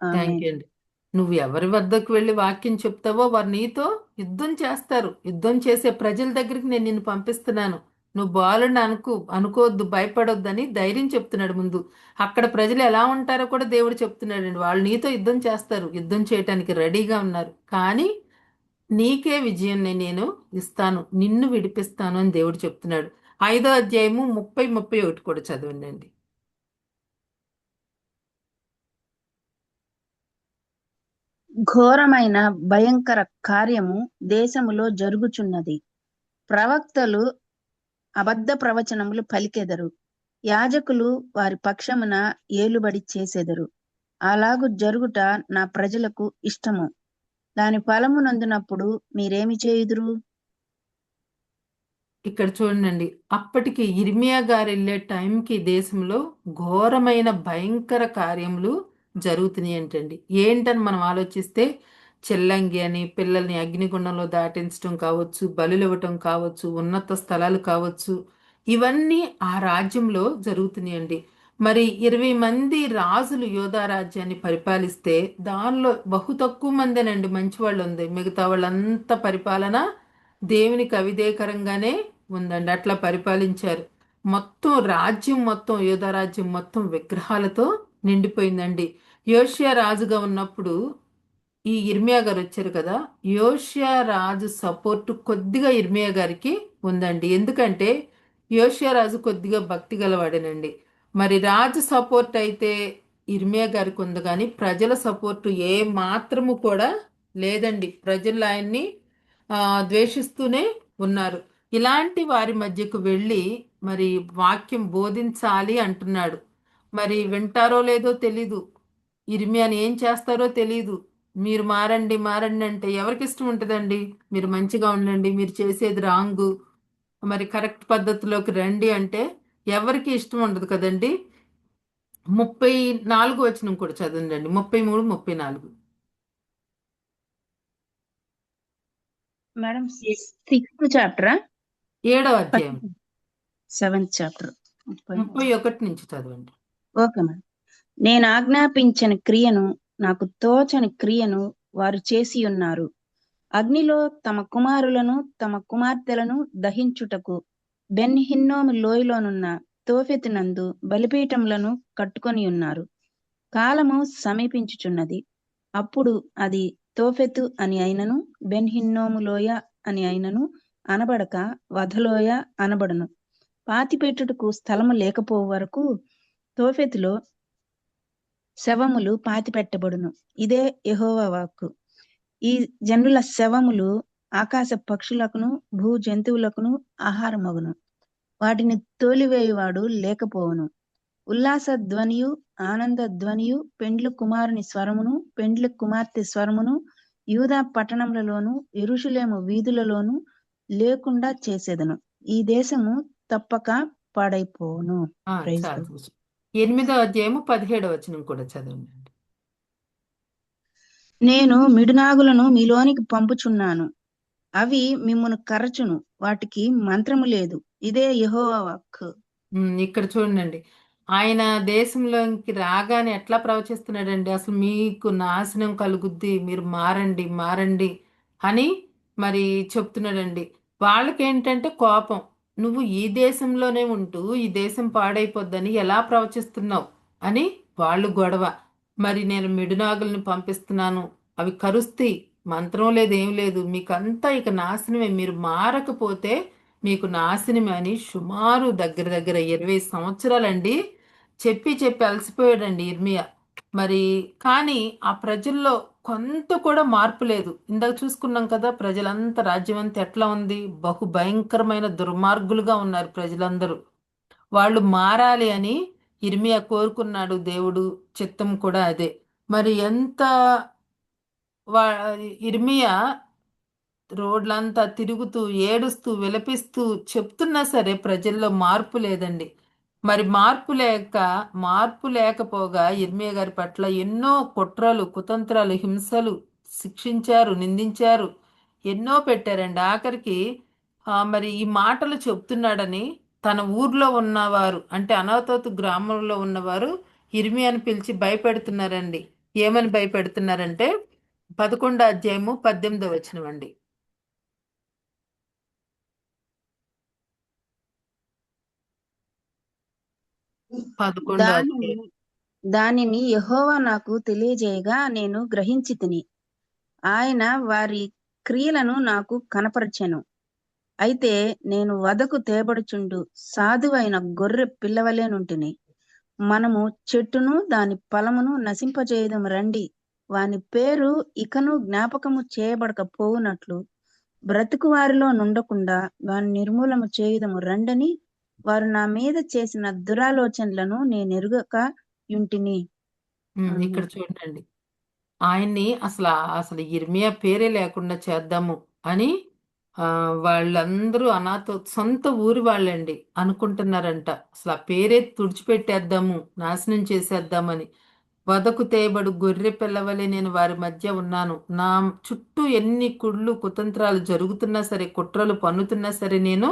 Thank amen. యూ అండి. నువ్వు ఎవరి వద్దకు వెళ్ళి వాక్యం చెప్తావో వారు నీతో యుద్ధం చేస్తారు. యుద్ధం చేసే ప్రజల దగ్గరికి నేను నిన్ను పంపిస్తున్నాను. నువ్వు బాలుని అనుకోవద్దు, భయపడొద్దు అని ధైర్యం చెప్తున్నాడు ముందు. అక్కడ ప్రజలు ఎలా ఉంటారో కూడా దేవుడు చెప్తున్నాడండి. వాళ్ళు నీతో యుద్ధం చేస్తారు, యుద్ధం చేయటానికి రెడీగా ఉన్నారు. కానీ నీకే విజయాన్ని నేను ఇస్తాను, నిన్ను విడిపిస్తాను అని దేవుడు చెప్తున్నాడు. 5వ అధ్యాయము 30-31 కూడా చదవండి. ఘోరమైన భయంకర కార్యము దేశములో జరుగుచున్నది. ప్రవక్తలు అబద్ధ ప్రవచనములు పలికెదరు. యాజకులు వారి పక్షమున ఏలుబడి చేసెదరు. అలాగు జరుగుట నా ప్రజలకు ఇష్టము. దాని ఫలము నందునప్పుడు మీరేమి చేయుదురు? ఇక్కడ చూడండి, అప్పటికి ఇర్మియా గారు వెళ్ళే టైంకి దేశంలో ఘోరమైన భయంకర కార్యములు జరుగుతున్నాయి ఏంటండి. ఏంటని మనం ఆలోచిస్తే, చెల్లంగి అని పిల్లల్ని అగ్నిగుండంలో దాటించడం కావచ్చు, బలులు ఇవ్వటం కావచ్చు, ఉన్నత స్థలాలు కావచ్చు, ఇవన్నీ ఆ రాజ్యంలో జరుగుతున్నాయండి. మరి 20 మంది రాజులు యోధా రాజ్యాన్ని పరిపాలిస్తే దానిలో బహు తక్కువ మందేనండి మంచి వాళ్ళు ఉంది. మిగతా వాళ్ళంతా పరిపాలన దేవునికి అవిధేయకరంగానే ఉందండి. అట్లా పరిపాలించారు. మొత్తం రాజ్యం, మొత్తం యోధా రాజ్యం మొత్తం విగ్రహాలతో నిండిపోయిందండి. యోషియా రాజుగా ఉన్నప్పుడు ఈ ఇర్మియా గారు వచ్చారు కదా, యోషియా రాజు సపోర్ట్ కొద్దిగా ఇర్మియా గారికి ఉందండి. ఎందుకంటే యోషియా రాజు కొద్దిగా భక్తి గలవాడేనండి. మరి రాజు సపోర్ట్ అయితే ఇర్మియా గారికి ఉంది, కానీ ప్రజల సపోర్టు ఏ మాత్రము కూడా లేదండి. ప్రజలు ఆయన్ని ఆ, ద్వేషిస్తూనే ఉన్నారు. ఇలాంటి వారి మధ్యకు వెళ్ళి మరి వాక్యం బోధించాలి అంటున్నాడు. మరి వింటారో లేదో తెలీదు. ఇర్మియాని ఏం చేస్తారో తెలీదు. మీరు మారండి మారండి అంటే ఎవరికి ఇష్టం ఉంటుందండి? మీరు మంచిగా ఉండండి, మీరు చేసేది రాంగు, మరి కరెక్ట్ పద్ధతిలోకి రండి అంటే ఎవరికి ఇష్టం ఉండదు కదండి. 34 వచనం కూడా చదవండి. 33, 34. Madam 6th చాప్టరా? 7వ అధ్యాయం 7th చాప్టర్ 31 నుంచి చదవండి. Okay madam. నేను ఆజ్ఞాపించిన క్రియను, నాకు తోచని క్రియను వారు చేసి ఉన్నారు. అగ్నిలో తమ కుమారులను తమ కుమార్తెలను దహించుటకు బెన్ హిన్నోము లోయలోనున్న తోఫెతునందు బలిపీఠములను కట్టుకొని ఉన్నారు. కాలము సమీపించుచున్నది. అప్పుడు అది తోఫెతు అని అయినను బెన్ హిన్నోము లోయ అని అయినను అనబడక వధలోయ అనబడును. పాతిపెట్టుటకు స్థలము లేకపో వరకు తోఫెతులో శవములు పాతిపెట్టబడును. ఇదే యెహోవా వాక్కు. ఈ జనుల శవములు ఆకాశ పక్షులకును భూ జంతువులకును ఆహారమగును. వాటిని తోలివేయువాడు లేకపోవును. ఉల్లాస ధ్వనియు ఆనంద ధ్వనియు పెండ్లి కుమారుని స్వరమును పెండ్లి కుమార్తె స్వరమును యూదా పట్టణములలోను యెరూషలేము వీధులలోను లేకుండా చేసేదను. ఈ దేశము తప్పక పాడైపోవును. ప్రైజ్ చాలు. లార్డ్. 8వ అధ్యాయము 17వ వచనం కూడా చదవండి. నేను మిడునాగులను మీలోనికి పంపుచున్నాను. అవి మిమ్మును కరచును. వాటికి మంత్రము లేదు. ఇదే యెహోవా వాక్కు. ఇక్కడ చూడండి, ఆయన దేశంలోకి రాగానే ఎట్లా ప్రవచిస్తున్నాడండి? అసలు మీకు నాశనం కలుగుద్ది, మీరు మారండి మారండి అని మరి చెప్తున్నాడండి. వాళ్ళకేంటంటే కోపం. నువ్వు ఈ దేశంలోనే ఉంటూ ఈ దేశం పాడైపోద్దని ఎలా ప్రవచిస్తున్నావు అని వాళ్ళు గొడవ. మరి నేను మిడునాగుల్ని పంపిస్తున్నాను, అవి కరుస్తాయి, మంత్రం లేదు ఏం లేదు, మీకంతా ఇక నాశనమే, మీరు మారకపోతే మీకు నాశనమే అని సుమారు దగ్గర దగ్గర 20 సంవత్సరాలండి చెప్పి చెప్పి అలసిపోయాడండి ఇర్మియా. మరి కానీ ఆ ప్రజల్లో కొంత కూడా మార్పు లేదు. ఇందాక చూసుకున్నాం కదా, ప్రజలంతా రాజ్యం అంతా ఎట్లా ఉంది? బహు భయంకరమైన దుర్మార్గులుగా ఉన్నారు ప్రజలందరూ. వాళ్ళు మారాలి అని ఇర్మియా కోరుకున్నాడు. దేవుడు చిత్తం కూడా అదే. మరి ఎంత వా ఇర్మియా రోడ్లంతా తిరుగుతూ ఏడుస్తూ విలపిస్తూ చెప్తున్నా సరే ప్రజల్లో మార్పు లేదండి. మరి మార్పు లేకపోగా ఇర్మియా గారి పట్ల ఎన్నో కుట్రలు కుతంత్రాలు హింసలు శిక్షించారు, నిందించారు, ఎన్నో పెట్టారండి. ఆఖరికి మరి ఈ మాటలు చెప్తున్నాడని తన ఊర్లో ఉన్నవారు, అంటే అనాతోతు గ్రామంలో ఉన్నవారు ఇర్మియాను పిలిచి భయపెడుతున్నారండి. ఏమని భయపెడుతున్నారంటే 11వ అధ్యాయము 18వ వచనం అండి. 11వ దానిని అధ్యాయం. దానిని యెహోవా నాకు తెలియజేయగా నేను గ్రహించితిని. ఆయన వారి క్రియలను నాకు కనపరచెను. అయితే నేను వధకు తేబడుచుండు సాధువైన గొర్రె పిల్లవలెనుంటిని. మనము చెట్టును దాని ఫలమును నశింపజేయుదము రండి. వాని పేరు ఇకను జ్ఞాపకము చేయబడకపోవునట్లు బ్రతుకు వారిలో నుండకుండా వాని నిర్మూలము చేయుదము రండని వారు నా మీద చేసిన దురాలోచనలను నేనెరుగక యుంటిని. ఇక్కడ చూడండి, ఆయన్ని అసలు ఇర్మియా పేరే లేకుండా చేద్దాము అని ఆ వాళ్ళందరూ సొంత ఊరి వాళ్ళండి అనుకుంటున్నారంట. అసలు ఆ పేరే తుడిచిపెట్టేద్దాము, నాశనం చేసేద్దామని. వదకు తేబడు గొర్రె పిల్లవలే నేను వారి మధ్య ఉన్నాను. నా చుట్టూ ఎన్ని కుళ్ళు కుతంత్రాలు జరుగుతున్నా సరే, కుట్రలు పన్నుతున్నా సరే, నేను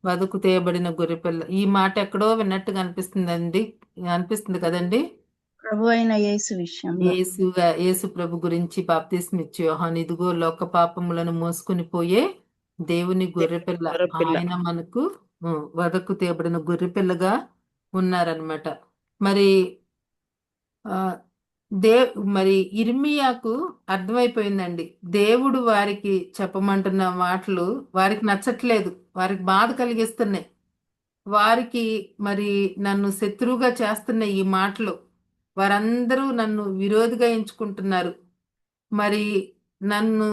వదకు తేయబడిన గొర్రె పిల్ల. ఈ మాట ఎక్కడో విన్నట్టుగా అనిపిస్తుంది కదండి. ప్రభు అయిన యేసు విషయంలో యేసు ప్రభు గురించి బాప్తిస్మ ఇచ్చే యోహాను, ఇదిగో లోక పాపములను మోసుకుని పోయే దేవుని గొర్రెపిల్ల, గొర్రెపిల్ల. ఆయన మనకు వదకు తేబడిన గొర్రెపిల్లగా ఉన్నారనమాట. మరి ఆ దే మరి ఇర్మియాకు అర్థమైపోయిందండి, దేవుడు వారికి చెప్పమంటున్న మాటలు వారికి నచ్చట్లేదు, వారికి బాధ కలిగిస్తున్నాయి. వారికి మరి నన్ను శత్రువుగా చేస్తున్న ఈ మాటలు వారందరూ నన్ను విరోధిగా ఎంచుకుంటున్నారు. మరి నన్ను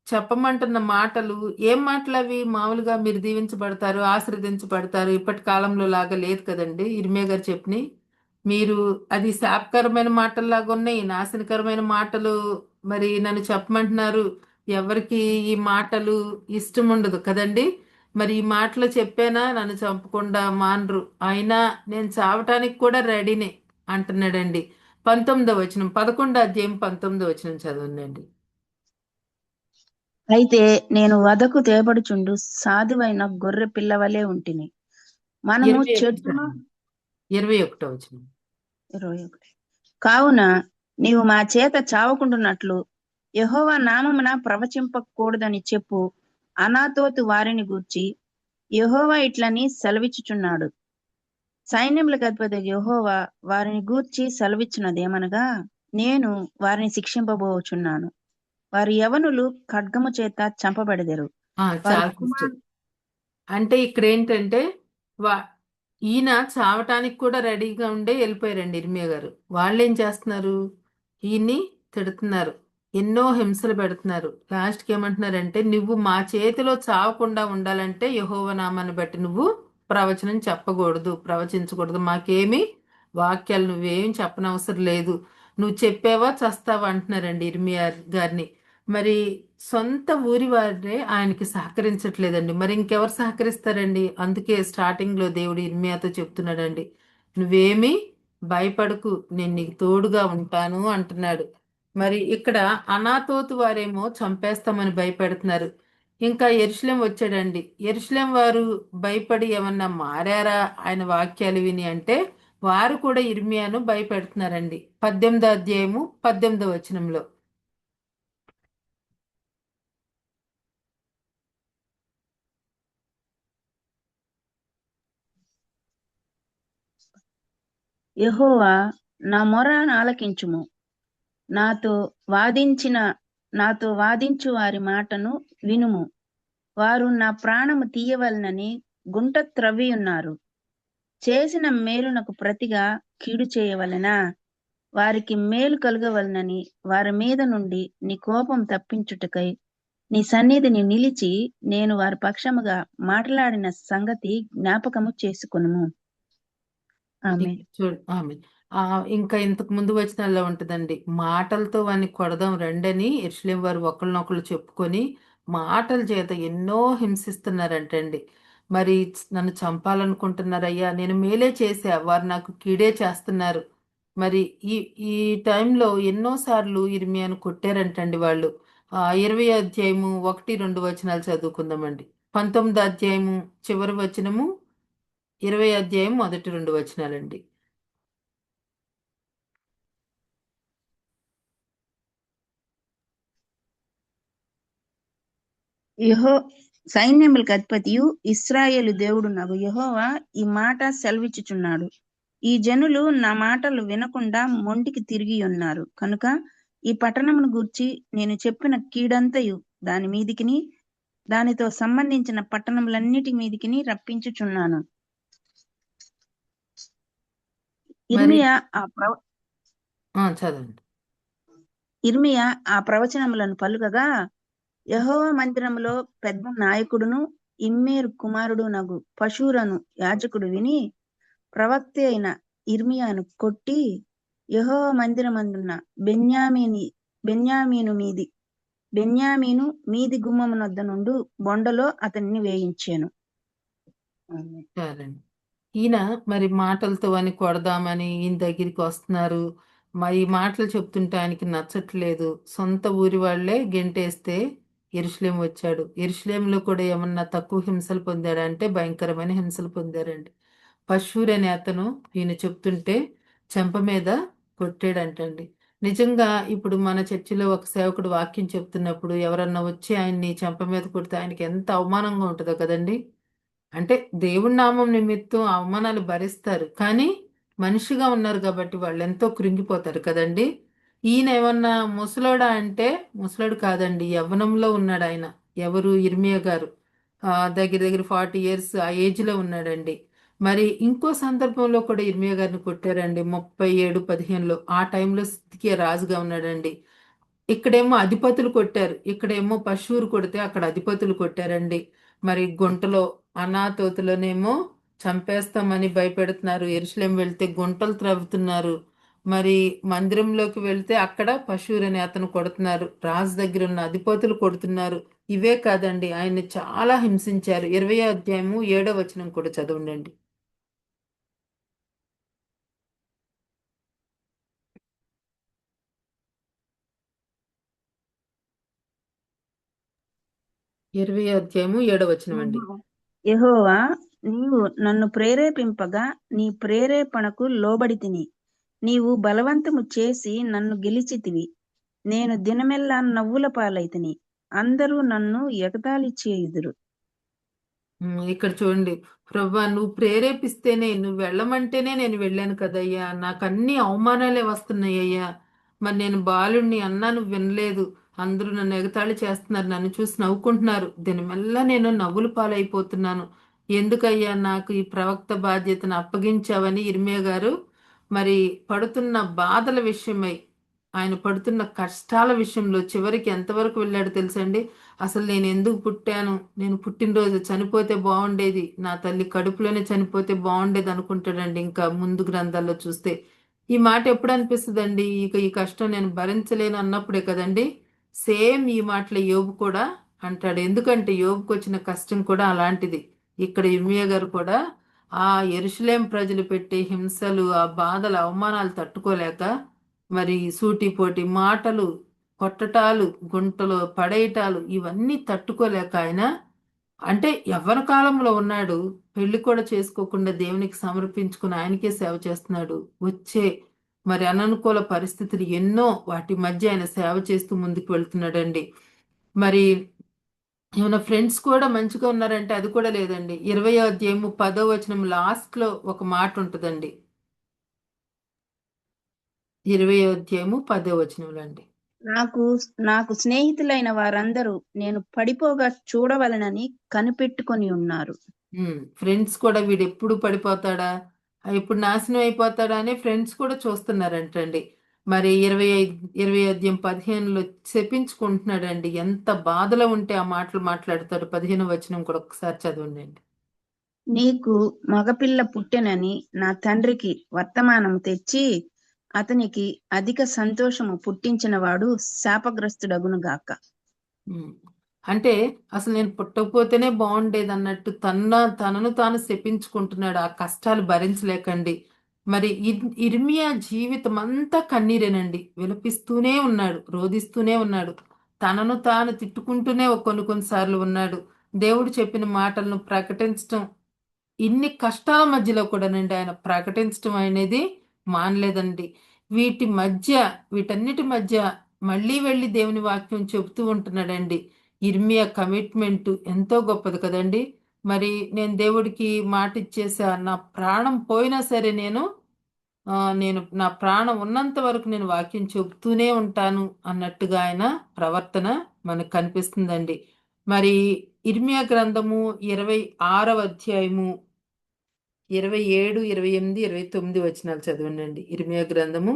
చెప్పమంటున్న మాటలు ఏం మాటలు అవి? మామూలుగా మీరు దీవించబడతారు, ఆశీర్వదించబడతారు, ఇప్పటి కాలంలో లాగా లేదు కదండి. ఇర్మియా గారు చెప్పినాయి మీరు అది శాపకరమైన మాటల్లాగా ఉన్నాయి, నాశనకరమైన మాటలు. మరి నన్ను చెప్పమంటున్నారు. ఎవరికి ఈ మాటలు ఇష్టం ఉండదు కదండి. మరి ఈ మాటలు చెప్పానా నన్ను చంపకుండా మానరు, అయినా నేను చావటానికి కూడా రెడీనే అంటున్నాడండి. 19వ వచనం, 11వ అధ్యాయం 19వ వచనం చదవండి. అయితే నేను వధకు తేబడుచుండు సాధువైన గొర్రె పిల్లవలే ఉంటిని. మనము 21 చెట్టును 21వ వచనం. 21. కావున నీవు మా చేత చావకుండునట్లు యెహోవా నామమున ప్రవచింపకూడదని చెప్పు. అనాతోతు వారిని గూర్చి యెహోవా ఇట్లని సెలవిచ్చుచున్నాడు. సైన్యములకు అధిపతి యెహోవా వారిని గూర్చి సెలవిచ్చినదేమనగా, నేను వారిని శిక్షింపబోచున్నాను. వారి యవనులు ఖడ్గము చేత చంపబడెదరు. వారి చాలా సిస్టర్. కుమారు అంటే ఇక్కడ ఏంటంటే వా ఈయన చావటానికి కూడా రెడీగా ఉండే వెళ్ళిపోయారండి ఇర్మియా గారు. వాళ్ళు ఏం చేస్తున్నారు? ఈయన్ని తిడుతున్నారు, ఎన్నో హింసలు పెడుతున్నారు. లాస్ట్కి ఏమంటున్నారంటే నువ్వు మా చేతిలో చావకుండా ఉండాలంటే యెహోవా నామాన్ని బట్టి నువ్వు ప్రవచనం చెప్పకూడదు, ప్రవచించకూడదు. మాకేమి వాక్యాలు నువ్వేం చెప్పనవసరం లేదు, నువ్వు చెప్పావా చస్తావా అంటున్నారండి ఇర్మియా గారిని. మరి సొంత ఊరి వారే ఆయనకి సహకరించట్లేదండి. మరి ఇంకెవరు సహకరిస్తారండి? అందుకే స్టార్టింగ్ లో దేవుడు ఇర్మియాతో చెప్తున్నాడండి, నువ్వేమీ భయపడకు, నేను నీకు తోడుగా ఉంటాను అంటున్నాడు. మరి ఇక్కడ అనాతోతు వారేమో చంపేస్తామని భయపెడుతున్నారు. ఇంకా యెరూషలేం వచ్చాడండి. యెరూషలేం వారు భయపడి ఏమన్నా మారారా ఆయన వాక్యాలు విని అంటే? వారు కూడా ఇర్మియాను భయపెడుతున్నారండి. 18వ అధ్యాయము 18వ వచనంలో. యెహోవా నా మొర ఆలకించుము. నాతో వాదించిన నాతో వాదించు వారి మాటను వినుము. వారు నా ప్రాణము తీయవలనని గుంట త్రవ్వి ఉన్నారు. చేసిన మేలునకు ప్రతిగా కీడు చేయవలెనా? వారికి మేలు కలుగవలనని వారి మీద నుండి నీ కోపం తప్పించుటకై నీ సన్నిధిని నిలిచి నేను వారి పక్షముగా మాట్లాడిన సంగతి జ్ఞాపకము చేసుకొనుము. ఆమె ఆమె ఇంకా ఇంతకు ముందు వచనాల్లో ఉంటుందండి, మాటలతో వాడిని కొడదాం రండని యెరూషలేం వారు ఒకళ్ళనొకళ్ళు చెప్పుకొని మాటల చేత ఎన్నో హింసిస్తున్నారంటండి. మరి నన్ను చంపాలనుకుంటున్నారయ్యా, నేను మేలే చేశా, వారు నాకు కీడే చేస్తున్నారు. మరి ఈ ఈ టైంలో ఎన్నోసార్లు ఇర్మియాను కొట్టారంటండి వాళ్ళు. 20 అధ్యాయము 1-2 వచనాలు చదువుకుందామండి. 19 అధ్యాయము చివరి వచనము, 20 అధ్యాయం మొదటి 2 వచనాలండి. యెహో సైన్యములకు అధిపతియు ఇశ్రాయేలు దేవుడు నాకు యెహోవా ఈ మాట సెలవిచ్చుచున్నాడు. ఈ జనులు నా మాటలు వినకుండా మొండికి తిరిగి ఉన్నారు కనుక ఈ పట్టణమును గూర్చి నేను చెప్పిన కీడంతయు దాని మీదికిని దానితో సంబంధించిన పట్టణములన్నిటి మీదికిని రప్పించుచున్నాను. మరి ఇర్మియా చదవండి. ఇర్మియా ఆ ప్రవచనములను పలుకగా యెహోవా మందిరములో పెద్ద నాయకుడును ఇమ్మేరు కుమారుడు నగు పశూరను యాజకుడు విని ప్రవక్త అయిన ఇర్మియాను కొట్టి యెహోవా మందిరమందున్న బెన్యామీను మీది గుమ్మమునొద్ద నుండు బొండలో అతన్ని వేయించాను. చాలండి. ఈయన మరి మాటలతో అని కొడదామని ఈయన దగ్గరికి వస్తున్నారు. మరి ఈ మాటలు చెప్తుంటే ఆయనకి నచ్చట్లేదు. సొంత ఊరి వాళ్ళే గెంటేస్తే యెరూషలేం వచ్చాడు. యెరూషలేంలో కూడా ఏమన్నా తక్కువ హింసలు పొందాడా అంటే భయంకరమైన హింసలు పొందారండి. పశూర్ అనే అతను ఈయన చెప్తుంటే చెంప మీద కొట్టాడంటండి. నిజంగా ఇప్పుడు మన చర్చిలో ఒక సేవకుడు వాక్యం చెప్తున్నప్పుడు ఎవరన్నా వచ్చి ఆయన్ని చెంప మీద కొడితే ఆయనకి ఎంత అవమానంగా ఉంటుందో కదండి. అంటే దేవుడి నామం నిమిత్తం అవమానాలు భరిస్తారు, కానీ మనిషిగా ఉన్నారు కాబట్టి వాళ్ళు ఎంతో కృంగిపోతారు కదండి. ఈయన ఏమన్నా ముసలోడా అంటే ముసలోడు కాదండి, యవ్వనంలో ఉన్నాడు ఆయన. ఎవరు? ఇర్మియా గారు. దగ్గర దగ్గర 40 ఇయర్స్ ఆ ఏజ్ లో ఉన్నాడండి. మరి ఇంకో సందర్భంలో కూడా ఇర్మియా గారిని కొట్టారండి. 37:15లో ఆ టైంలో సిద్కియా రాజుగా ఉన్నాడండి. ఇక్కడేమో అధిపతులు కొట్టారు, ఇక్కడేమో పశువులు కొడితే అక్కడ అధిపతులు కొట్టారండి. మరి గుంటలో అనాతోతులనేమో చంపేస్తామని భయపెడుతున్నారు. యెరూషలేం వెళ్తే గుంటలు త్రవ్వుతున్నారు. మరి మందిరంలోకి వెళ్తే అక్కడ పశువులని అతను కొడుతున్నారు. రాజు దగ్గర ఉన్న అధిపతులు కొడుతున్నారు. ఇవే కాదండి, ఆయన్ని చాలా హింసించారు. 20వ అధ్యాయము 7వ వచనం కూడా చదవండి. ఇరవై అధ్యాయము 7వ వచనం అండి. యెహోవా నీవు నన్ను ప్రేరేపింపగా నీ ప్రేరేపణకు లోబడి తిని నీవు బలవంతము చేసి నన్ను గెలిచితివి. నేను దినమెల్లా నవ్వుల పాలైతిని, అందరూ నన్ను ఎగతాళి చేయుదురు. ఇక్కడ చూడండి, ప్రభా నువ్వు ప్రేరేపిస్తేనే, నువ్వు వెళ్ళమంటేనే నేను వెళ్ళాను కదయ్యా, నాకు అన్ని అవమానాలే వస్తున్నాయి అయ్యా. మరి నేను బాలుణ్ణి అన్నా నువ్వు వినలేదు, అందరూ నన్ను ఎగతాళి చేస్తున్నారు, నన్ను చూసి నవ్వుకుంటున్నారు, దీనివల్ల నేను నవ్వుల పాలైపోతున్నాను. ఎందుకయ్యా నాకు ఈ ప్రవక్త బాధ్యతను అప్పగించావని ఇర్మియా గారు మరి పడుతున్న బాధల విషయమై, ఆయన పడుతున్న కష్టాల విషయంలో చివరికి ఎంతవరకు వెళ్ళాడు తెలుసండి? అసలు నేను ఎందుకు పుట్టాను, నేను పుట్టినరోజు చనిపోతే బాగుండేది, నా తల్లి కడుపులోనే చనిపోతే బాగుండేది అనుకుంటాడండి. ఇంకా ముందు గ్రంథాల్లో చూస్తే ఈ మాట ఎప్పుడు అనిపిస్తుందండి? ఇక ఈ కష్టం నేను భరించలేను అన్నప్పుడే కదండి. సేమ్ ఈ మాటలు యోబు కూడా అంటాడు. ఎందుకంటే యోబుకు వచ్చిన కష్టం కూడా అలాంటిది. ఇక్కడ ఇర్మియా గారు కూడా ఆ యెరూషలేం ప్రజలు పెట్టే హింసలు, ఆ బాధలు, అవమానాలు తట్టుకోలేక మరి సూటిపోటి మాటలు, కొట్టటాలు, గుంటలో పడేయటాలు, ఇవన్నీ తట్టుకోలేక ఆయన అంటే యవ్వన కాలంలో ఉన్నాడు, పెళ్లి కూడా చేసుకోకుండా దేవునికి సమర్పించుకుని ఆయనకే సేవ చేస్తున్నాడు. వచ్చే మరి అననుకూల పరిస్థితులు ఎన్నో, వాటి మధ్య ఆయన సేవ చేస్తూ ముందుకు వెళ్తున్నాడండి. మరి ఏమైనా ఫ్రెండ్స్ కూడా మంచిగా ఉన్నారంటే అది కూడా లేదండి. 20వ అధ్యాయము 10వ వచనం లాస్ట్ లో ఒక మాట ఉంటుందండి. 20వ అధ్యాయము 10వ వచనంలో అండి. నాకు నాకు స్నేహితులైన వారందరూ నేను పడిపోగా చూడవలనని కనిపెట్టుకొని ఉన్నారు. ఫ్రెండ్స్ కూడా వీడు ఎప్పుడు పడిపోతాడా, ఎప్పుడు నాశనం అయిపోతాడా అని ఫ్రెండ్స్ కూడా చూస్తున్నారంటండి. మరి 20 అధ్యాయం 15లో శపించుకుంటున్నాడండి. ఎంత బాధలో ఉంటే ఆ మాటలు మాట్లాడతాడు. 15వ వచనం కూడా ఒకసారి చదవండి. నీకు మగపిల్ల పుట్టెనని నా తండ్రికి వర్తమానం తెచ్చి అతనికి అధిక సంతోషము పుట్టించిన వాడు శాపగ్రస్తుడగును గాక. అంటే అసలు నేను పుట్టకపోతేనే బాగుండేది అన్నట్టు తనను తాను శపించుకుంటున్నాడు, ఆ కష్టాలు భరించలేకండి. మరి ఇర్మియా జీవితం అంతా కన్నీరేనండి. విలపిస్తూనే ఉన్నాడు, రోధిస్తూనే ఉన్నాడు, తనను తాను తిట్టుకుంటూనే కొన్నిసార్లు ఉన్నాడు. దేవుడు చెప్పిన మాటలను ప్రకటించటం, ఇన్ని కష్టాల మధ్యలో కూడానండి ఆయన ప్రకటించడం అనేది మానలేదండి. వీటన్నిటి మధ్య మళ్ళీ వెళ్ళి దేవుని వాక్యం చెబుతూ ఉంటున్నాడండి. ఇర్మియా కమిట్మెంట్ ఎంతో గొప్పది కదండి. మరి నేను దేవుడికి మాట ఇచ్చేసా, నా ప్రాణం పోయినా సరే నేను నా ప్రాణం ఉన్నంత వరకు నేను వాక్యం చెబుతూనే ఉంటాను అన్నట్టుగా ఆయన ప్రవర్తన మనకు కనిపిస్తుందండి. మరి ఇర్మియా గ్రంథము 26వ అధ్యాయము 27, 28, 29 వచనాలు చదవండి. ఇర్మియా గ్రంథము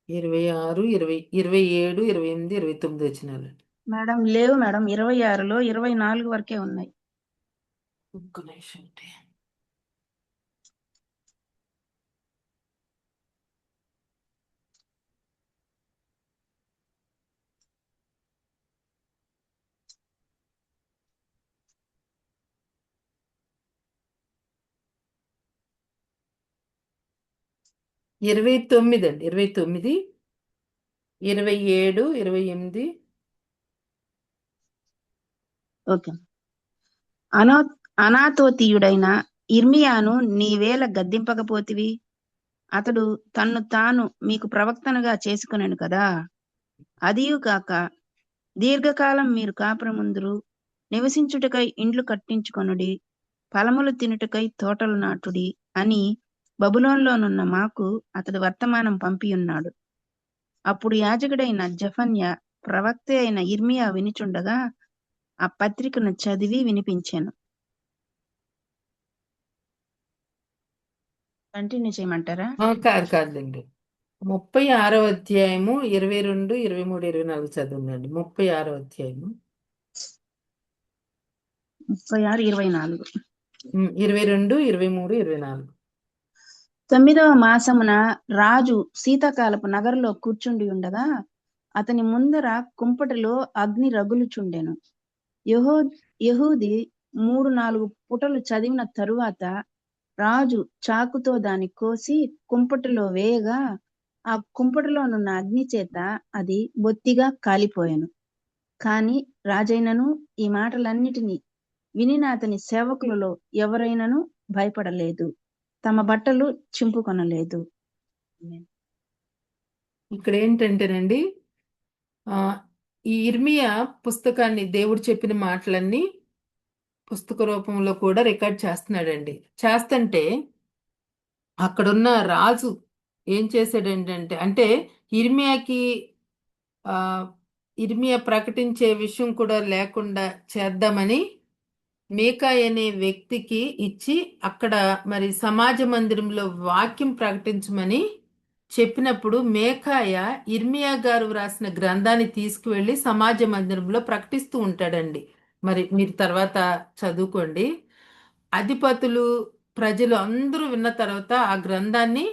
26, 20, 27, 28, 29 వచనాలు. మేడం లేవు మేడం, 26లో 24 వరకే ఉన్నాయి. ఒక్క నిమిషం అండి. ఇరవై 29 అండి. 29, 27, 28. ఓకే. అనాతోతీయుడైన ఇర్మియాను నీవేళ గద్దింపకపోతివి? అతడు తన్ను తాను మీకు ప్రవక్తనుగా చేసుకునేను కదా. అదియు కాక దీర్ఘకాలం మీరు కాపురముందురు, నివసించుటకై ఇండ్లు కట్టించుకొనుడి, ఫలములు తినుటకై తోటలు నాటుడి అని బబులోనులోనున్న మాకు అతడు వర్తమానం పంపియున్నాడు. అప్పుడు యాజకుడైన జెఫన్యా ప్రవక్త అయిన ఇర్మియా వినిచుండగా ఆ పత్రికను చదివి వినిపించాను. కంటిన్యూ చేయమంటారా? కాదండి. 36వ అధ్యాయము 22, 23, 24 చదువుందండి. 36వ అధ్యాయము 36, 24. 22, 23, 24. 9వ మాసమున రాజు శీతాకాలపు నగరులో కూర్చుండి ఉండగా అతని ముందర కుంపటిలో అగ్ని రగులుచుండెను. యెహూది 3-4 పుటలు చదివిన తరువాత రాజు చాకుతో దాన్ని కోసి కుంపటిలో వేయగా ఆ కుంపటిలోనున్న అగ్ని చేత అది బొత్తిగా కాలిపోయెను. కాని రాజైనను ఈ మాటలన్నిటినీ వినిన అతని సేవకులలో ఎవరైనను భయపడలేదు, తమ బట్టలు చింపుకొనలేదు. ఇక్కడ ఏంటంటేనండి, ఆ, ఈ ఇర్మియా పుస్తకాన్ని, దేవుడు చెప్పిన మాటలన్నీ పుస్తక రూపంలో కూడా రికార్డ్ చేస్తున్నాడండి. చేస్తుంటే అక్కడున్న రాజు ఏం చేశాడంటే, అంటే ఇర్మియాకి ఆ ఇర్మియా ప్రకటించే విషయం కూడా లేకుండా చేద్దామని మీకాయ్ అనే వ్యక్తికి ఇచ్చి అక్కడ మరి సమాజ మందిరంలో వాక్యం ప్రకటించమని చెప్పినప్పుడు మేకాయ ఇర్మియా గారు వ్రాసిన గ్రంథాన్ని తీసుకువెళ్ళి సమాజ మందిరంలో ప్రకటిస్తూ ఉంటాడండి. మరి మీరు తర్వాత చదువుకోండి. అధిపతులు, ప్రజలు అందరూ విన్న తర్వాత ఆ గ్రంథాన్ని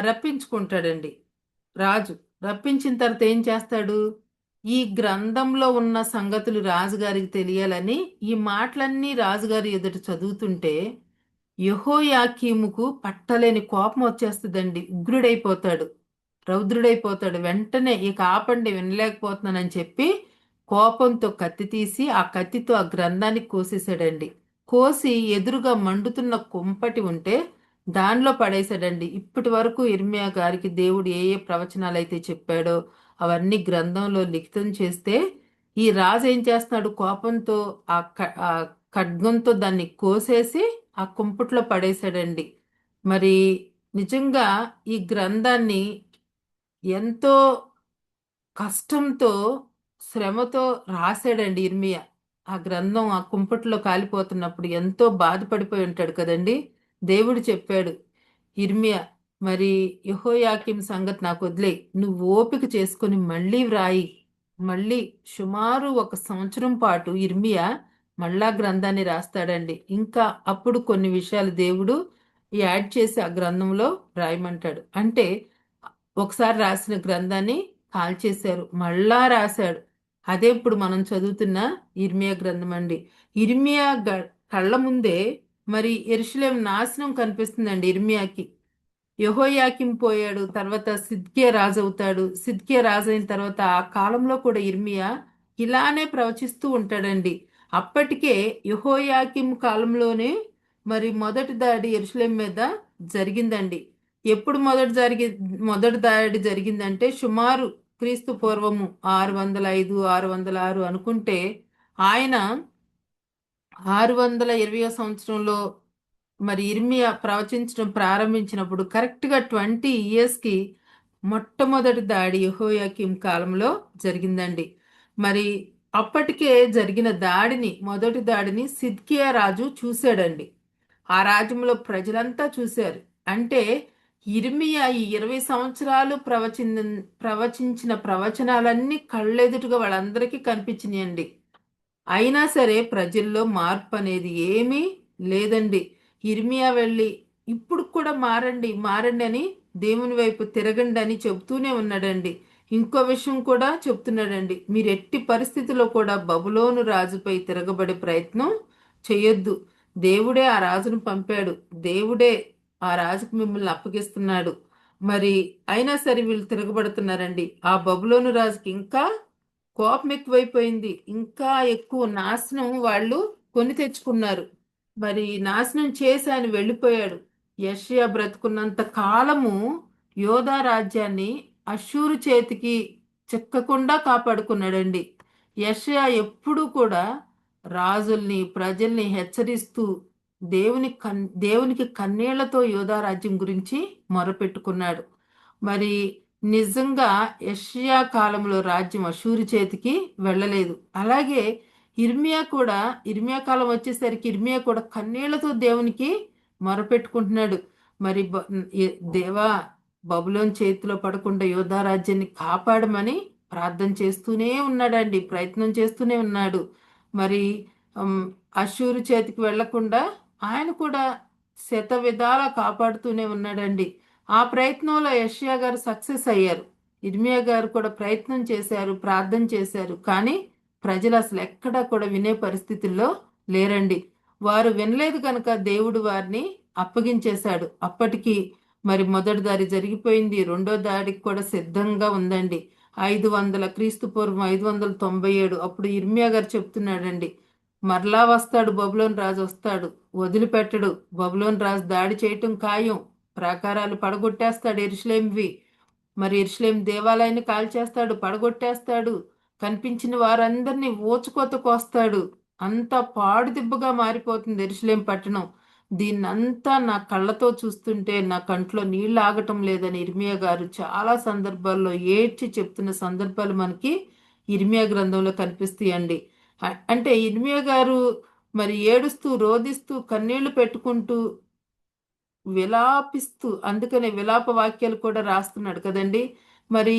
రప్పించుకుంటాడండి రాజు. రప్పించిన తర్వాత ఏం చేస్తాడు? ఈ గ్రంథంలో ఉన్న సంగతులు రాజుగారికి తెలియాలని ఈ మాటలన్నీ రాజుగారి ఎదుట చదువుతుంటే యెహోయాకీముకు పట్టలేని కోపం వచ్చేస్తుందండి. ఉగ్రుడైపోతాడు, రౌద్రుడైపోతాడు. వెంటనే ఇక ఆపండి, వినలేకపోతున్నానని చెప్పి కోపంతో కత్తి తీసి ఆ కత్తితో ఆ గ్రంథాన్ని కోసేసాడండి. కోసి ఎదురుగా మండుతున్న కుంపటి ఉంటే దానిలో పడేశాడండి. ఇప్పటి వరకు ఇర్మియా గారికి దేవుడు ఏ ఏ ప్రవచనాలు అయితే చెప్పాడో అవన్నీ గ్రంథంలో లిఖితం చేస్తే ఈ రాజు ఏం చేస్తున్నాడు? కోపంతో ఆ ఖడ్గంతో దాన్ని కోసేసి ఆ కుంపట్లో పడేశాడండి. మరి నిజంగా ఈ గ్రంథాన్ని ఎంతో కష్టంతో, శ్రమతో రాశాడండి ఇర్మియా. ఆ గ్రంథం ఆ కుంపట్లో కాలిపోతున్నప్పుడు ఎంతో బాధపడిపోయి ఉంటాడు కదండి. దేవుడు చెప్పాడు, ఇర్మియా మరి యెహోయాకీం సంగతి నాకు వదిలేయ్, నువ్వు ఓపిక చేసుకుని మళ్ళీ వ్రాయి. మళ్ళీ సుమారు 1 సంవత్సరం పాటు ఇర్మియా మళ్ళా గ్రంథాన్ని రాస్తాడండి. ఇంకా అప్పుడు కొన్ని విషయాలు దేవుడు యాడ్ చేసి ఆ గ్రంథంలో రాయమంటాడు. అంటే ఒకసారి రాసిన గ్రంథాన్ని కాల్చేశారు, మళ్ళా రాశాడు. అదే ఇప్పుడు మనం చదువుతున్న ఇర్మియా గ్రంథం అండి. ఇర్మియా కళ్ళ ముందే మరి యెరూషలేం నాశనం కనిపిస్తుందండి ఇర్మియాకి. యెహోయాకీం పోయాడు, తర్వాత సిద్కియా రాజు అవుతాడు. సిద్కియా రాజు అయిన తర్వాత ఆ కాలంలో కూడా ఇర్మియా ఇలానే ప్రవచిస్తూ ఉంటాడండి. అప్పటికే యెహోయాకీం కాలంలోనే మరి మొదటి దాడి యెరూషలేం మీద జరిగిందండి. ఎప్పుడు మొదటి దాడి జరిగిందంటే సుమారు క్రీస్తు పూర్వము 605, 606 అనుకుంటే ఆయన 620వ సంవత్సరంలో మరి ఇర్మియా ప్రవచించడం ప్రారంభించినప్పుడు కరెక్ట్గా 20 ఇయర్స్కి మొట్టమొదటి దాడి యెహోయాకీం కాలంలో జరిగిందండి. మరి అప్పటికే జరిగిన మొదటి దాడిని సిద్కియా రాజు చూశాడండి. ఆ రాజ్యంలో ప్రజలంతా చూశారు. అంటే ఇర్మియా ఈ 20 సంవత్సరాలు ప్రవచించిన ప్రవచనాలన్నీ కళ్ళెదుటగా వాళ్ళందరికీ కనిపించినాయండి. అయినా సరే ప్రజల్లో మార్పు అనేది ఏమీ లేదండి. ఇర్మియా వెళ్ళి ఇప్పుడు కూడా మారండి, మారండి అని దేవుని వైపు తిరగండి అని చెబుతూనే ఉన్నాడండి. ఇంకో విషయం కూడా చెప్తున్నాడండి, మీరు ఎట్టి పరిస్థితిలో కూడా బబులోను రాజుపై తిరగబడే ప్రయత్నం చేయొద్దు. దేవుడే ఆ రాజును పంపాడు, దేవుడే ఆ రాజుకు మిమ్మల్ని అప్పగిస్తున్నాడు. మరి అయినా సరే వీళ్ళు తిరగబడుతున్నారండి. ఆ బబులోను రాజుకి ఇంకా కోపం ఎక్కువైపోయింది. ఇంకా ఎక్కువ నాశనం వాళ్ళు కొని తెచ్చుకున్నారు. మరి నాశనం చేసి ఆయన వెళ్ళిపోయాడు. యెషయా బ్రతుకున్నంత కాలము యోధా రాజ్యాన్ని అష్షూరు చేతికి చిక్కకుండా కాపాడుకున్నాడండి. యెషయా ఎప్పుడూ కూడా రాజుల్ని, ప్రజల్ని హెచ్చరిస్తూ దేవునికి కన్నీళ్లతో యోధా రాజ్యం గురించి మొరపెట్టుకున్నాడు. మరి నిజంగా యెషయా కాలంలో రాజ్యం అష్షూరు చేతికి వెళ్ళలేదు. అలాగే ఇర్మియా కాలం వచ్చేసరికి ఇర్మియా కూడా కన్నీళ్లతో దేవునికి మొరపెట్టుకుంటున్నాడు. మరి దేవా, బబులోన్ చేతిలో పడకుండా యోధా రాజ్యాన్ని కాపాడమని ప్రార్థన చేస్తూనే ఉన్నాడండి, ప్రయత్నం చేస్తూనే ఉన్నాడు. మరి ఉమ్, అష్షూరు చేతికి వెళ్లకుండా ఆయన కూడా శత విధాలా కాపాడుతూనే ఉన్నాడండి. ఆ ప్రయత్నంలో యెషయా గారు సక్సెస్ అయ్యారు. ఇర్మియా గారు కూడా ప్రయత్నం చేశారు, ప్రార్థన చేశారు. కానీ ప్రజలు అసలు ఎక్కడా కూడా వినే పరిస్థితుల్లో లేరండి. వారు వినలేదు కనుక దేవుడు వారిని అప్పగించేశాడు. అప్పటికి మరి మొదటి దాడి జరిగిపోయింది, రెండో దాడికి కూడా సిద్ధంగా ఉందండి. 500 క్రీస్తు పూర్వం 597 అప్పుడు ఇర్మియా గారు చెప్తున్నాడండి, మరలా వస్తాడు, బబులోను రాజు వస్తాడు, వదిలిపెట్టడు, బబులోను రాజు దాడి చేయటం ఖాయం, ప్రాకారాలు పడగొట్టేస్తాడు యెరూషలేమువి, మరి యెరూషలేము దేవాలయాన్ని కాల్చేస్తాడు, పడగొట్టేస్తాడు, కనిపించిన వారందరినీ ఊచకోత కోస్తాడు, అంతా పాడుదిబ్బగా మారిపోతుంది యెరూషలేం పట్టణం. దీన్నంతా నా కళ్ళతో చూస్తుంటే నా కంట్లో నీళ్లు ఆగటం లేదని ఇర్మియా గారు చాలా సందర్భాల్లో ఏడ్చి చెప్తున్న సందర్భాలు మనకి ఇర్మియా గ్రంథంలో కనిపిస్తాయండి. అంటే ఇర్మియా గారు మరి ఏడుస్తూ, రోదిస్తూ, కన్నీళ్లు పెట్టుకుంటూ, విలాపిస్తూ, అందుకనే విలాప వాక్యాలు కూడా రాస్తున్నాడు కదండి. మరి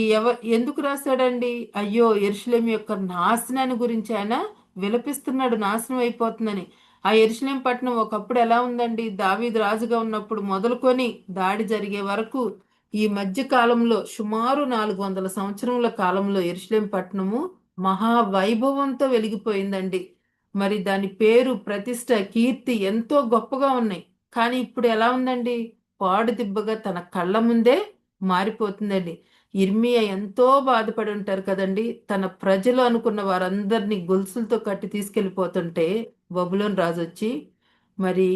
ఎందుకు రాశాడండి? అయ్యో, యెరూషలేము యొక్క నాశనాన్ని గురించి ఆయన విలపిస్తున్నాడు, నాశనం అయిపోతుందని. ఆ యెరూషలేం పట్టణం ఒకప్పుడు ఎలా ఉందండి? దావీదు రాజుగా ఉన్నప్పుడు మొదలుకొని దాడి జరిగే వరకు ఈ మధ్య కాలంలో సుమారు 400 సంవత్సరముల కాలంలో యెరూషలేం పట్టణము మహావైభవంతో వెలిగిపోయిందండి. మరి దాని పేరు, ప్రతిష్ట, కీర్తి ఎంతో గొప్పగా ఉన్నాయి. కానీ ఇప్పుడు ఎలా ఉందండి? పాడు దిబ్బగా తన కళ్ళ ముందే మారిపోతుందండి. ఇర్మియా ఎంతో బాధపడి ఉంటారు కదండి. తన ప్రజలు అనుకున్న వారందరినీ గొలుసులతో కట్టి తీసుకెళ్లిపోతుంటే బబులోను రాజు వచ్చి, మరి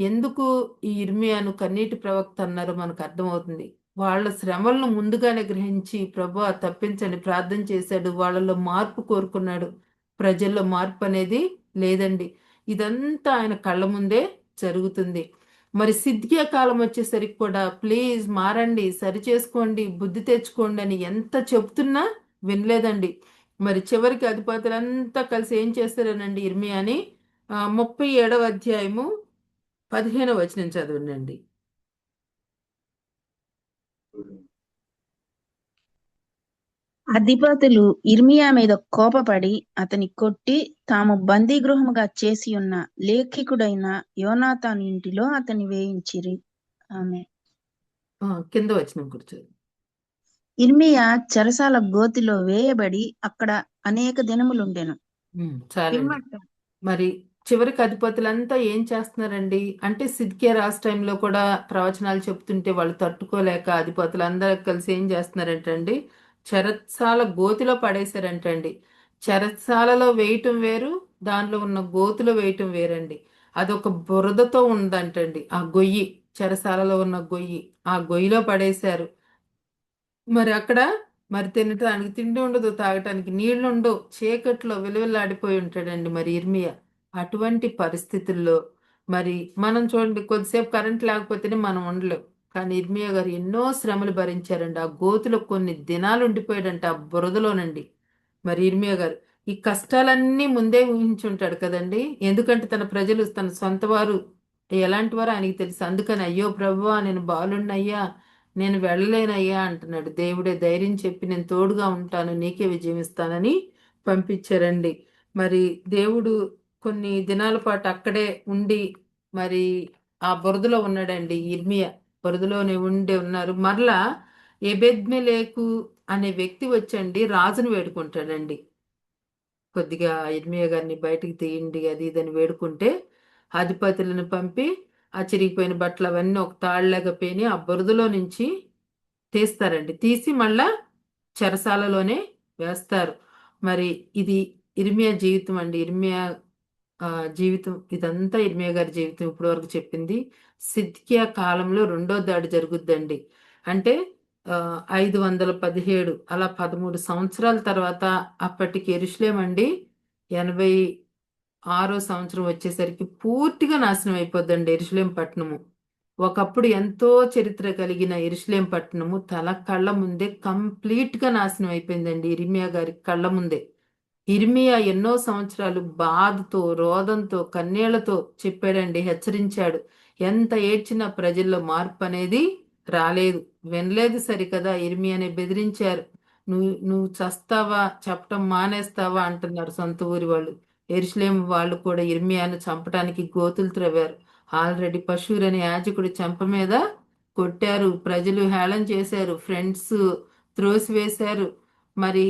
ఎందుకు ఈ ఇర్మియాను కన్నీటి ప్రవక్త అన్నారో మనకు అర్థమవుతుంది. వాళ్ళ శ్రమలను ముందుగానే గ్రహించి ప్రభువా తప్పించండి ప్రార్థన చేశాడు, వాళ్ళలో మార్పు కోరుకున్నాడు. ప్రజల్లో మార్పు అనేది లేదండి. ఇదంతా ఆయన కళ్ళ ముందే జరుగుతుంది. మరి సిద్కియా కాలం వచ్చేసరికి కూడా ప్లీజ్ మారండి, సరి చేసుకోండి, బుద్ధి తెచ్చుకోండి అని ఎంత చెప్తున్నా వినలేదండి. మరి చివరికి అధిపతులంతా కలిసి ఏం చేస్తారనండి ఇర్మియాని 37వ అధ్యాయము 15వ వచనం చదవండి. అధిపతులు ఇర్మియా మీద కోపపడి అతని కొట్టి తాము బందీగృహముగా చేసి ఉన్న లేఖికుడైన యోనాతాను ఇంటిలో అతని వేయించిరి. ఆమె కింద వచనం కూర్చోదు. ఇర్మియా చెరసాల గోతిలో వేయబడి అక్కడ అనేక దినములుండెను. చాలండి. పిమ్మట మరి చివరికి అధిపతులంతా ఏం చేస్తున్నారండి అంటే సిద్కియా రాజు టైంలో కూడా ప్రవచనాలు చెప్తుంటే వాళ్ళు తట్టుకోలేక అధిపతులందరూ కలిసి ఏం చేస్తున్నారంటండి, చెరసాల గోతిలో పడేశారంటండి. చెరసాలలో వేయటం వేరు, దానిలో ఉన్న గోతిలో వేయటం వేరండి. అదొక బురదతో ఉందంటండి ఆ గొయ్యి, చెరసాలలో ఉన్న గొయ్యి, ఆ గొయ్యిలో పడేశారు. మరి అక్కడ మరి తినటానికి తిండి ఉండదు, తాగటానికి నీళ్లు ఉండవు, చీకట్లో విలువలాడిపోయి ఉంటాడండి మరి ఇర్మియా. అటువంటి పరిస్థితుల్లో మరి మనం చూడండి, కొద్దిసేపు కరెంట్ లేకపోతేనే మనం ఉండలేం. కానీ ఇర్మియా గారు ఎన్నో శ్రమలు భరించారండి. ఆ గోతులో కొన్ని దినాలు ఉండిపోయాడంట, ఆ బురదలోనండి. మరి ఇర్మియా గారు ఈ కష్టాలన్నీ ముందే ఊహించుంటాడు కదండి. ఎందుకంటే తన ప్రజలు, తన సొంత వారు ఎలాంటి వారో ఆయనకి తెలుసు. అందుకని అయ్యో ప్రభువా, నేను బాలున్నయ్యా, నేను వెళ్ళలేనయ్యా అంటున్నాడు. దేవుడే ధైర్యం చెప్పి నేను తోడుగా ఉంటాను, నీకే విజయం ఇస్తానని పంపించారండి. మరి దేవుడు కొన్ని దినాల పాటు అక్కడే ఉండి మరి ఆ బురదలో ఉన్నాడండి ఇర్మియా. బురదలోనే ఉన్నారు. మరలా ఎబెద్మెలేకు అనే వ్యక్తి వచ్చండి రాజును వేడుకుంటాడండి. కొద్దిగా ఇర్మియా గారిని బయటికి తీయండి అది ఇదని వేడుకుంటే అధిపతులను పంపి ఆ చిరిగిపోయిన బట్టలు అవన్నీ ఒక తాళ్ళగా పేని ఆ బురదలో నుంచి తీస్తారండి. తీసి మళ్ళా చెరసాలలోనే వేస్తారు. మరి ఇది ఇర్మియా జీవితం అండి. ఇర్మియా జీవితం ఇదంతా ఇర్మియా గారి జీవితం ఇప్పటి వరకు చెప్పింది. సిద్కియా కాలంలో రెండో దాడి జరుగుద్దండి. అంటే 517 అలా 13 సంవత్సరాల తర్వాత అప్పటికి యెరూషలేం అండి 86వ సంవత్సరం వచ్చేసరికి పూర్తిగా నాశనం అయిపోద్దండి యెరూషలేం పట్టణము. ఒకప్పుడు ఎంతో చరిత్ర కలిగిన యెరూషలేం పట్టణము తన కళ్ళ ముందే కంప్లీట్ గా నాశనం అయిపోయిందండి ఇర్మియా గారి కళ్ళ ముందే. ఇర్మియా ఎన్నో సంవత్సరాలు బాధతో, రోదంతో, కన్నీళ్లతో చెప్పాడండి, హెచ్చరించాడు. ఎంత ఏడ్చినా ప్రజల్లో మార్పు అనేది రాలేదు. వినలేదు సరికదా, ఇర్మియాని బెదిరించారు. నువ్వు చస్తావా, చెప్పటం మానేస్తావా అంటున్నారు సొంత ఊరి వాళ్ళు. యెరూషలేము వాళ్ళు కూడా ఇర్మియాను చంపడానికి గోతులు త్రవ్వారు. ఆల్రెడీ పశూర్ అనే యాజకుడి చెంప మీద కొట్టారు. ప్రజలు హేళన చేశారు. ఫ్రెండ్స్ త్రోసివేశారు. మరి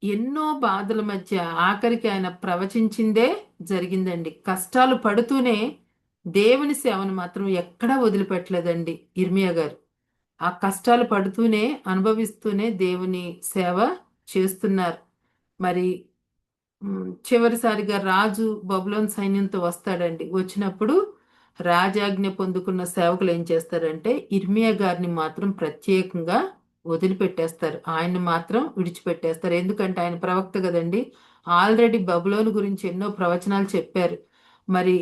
ఎన్నో బాధల మధ్య ఆఖరికి ఆయన ప్రవచించిందే జరిగిందండి. కష్టాలు పడుతూనే దేవుని సేవను మాత్రం ఎక్కడా వదిలిపెట్టలేదండి ఇర్మియా గారు. ఆ కష్టాలు పడుతూనే, అనుభవిస్తూనే దేవుని సేవ చేస్తున్నారు. మరి చివరిసారిగా రాజు బబులోన్ సైన్యంతో వస్తాడండి. వచ్చినప్పుడు రాజాజ్ఞ పొందుకున్న సేవకులు ఏం చేస్తారంటే ఇర్మియా గారిని మాత్రం ప్రత్యేకంగా వదిలిపెట్టేస్తారు. ఆయన్ని మాత్రం విడిచిపెట్టేస్తారు. ఎందుకంటే ఆయన ప్రవక్త కదండి. ఆల్రెడీ బబులోను గురించి ఎన్నో ప్రవచనాలు చెప్పారు. మరి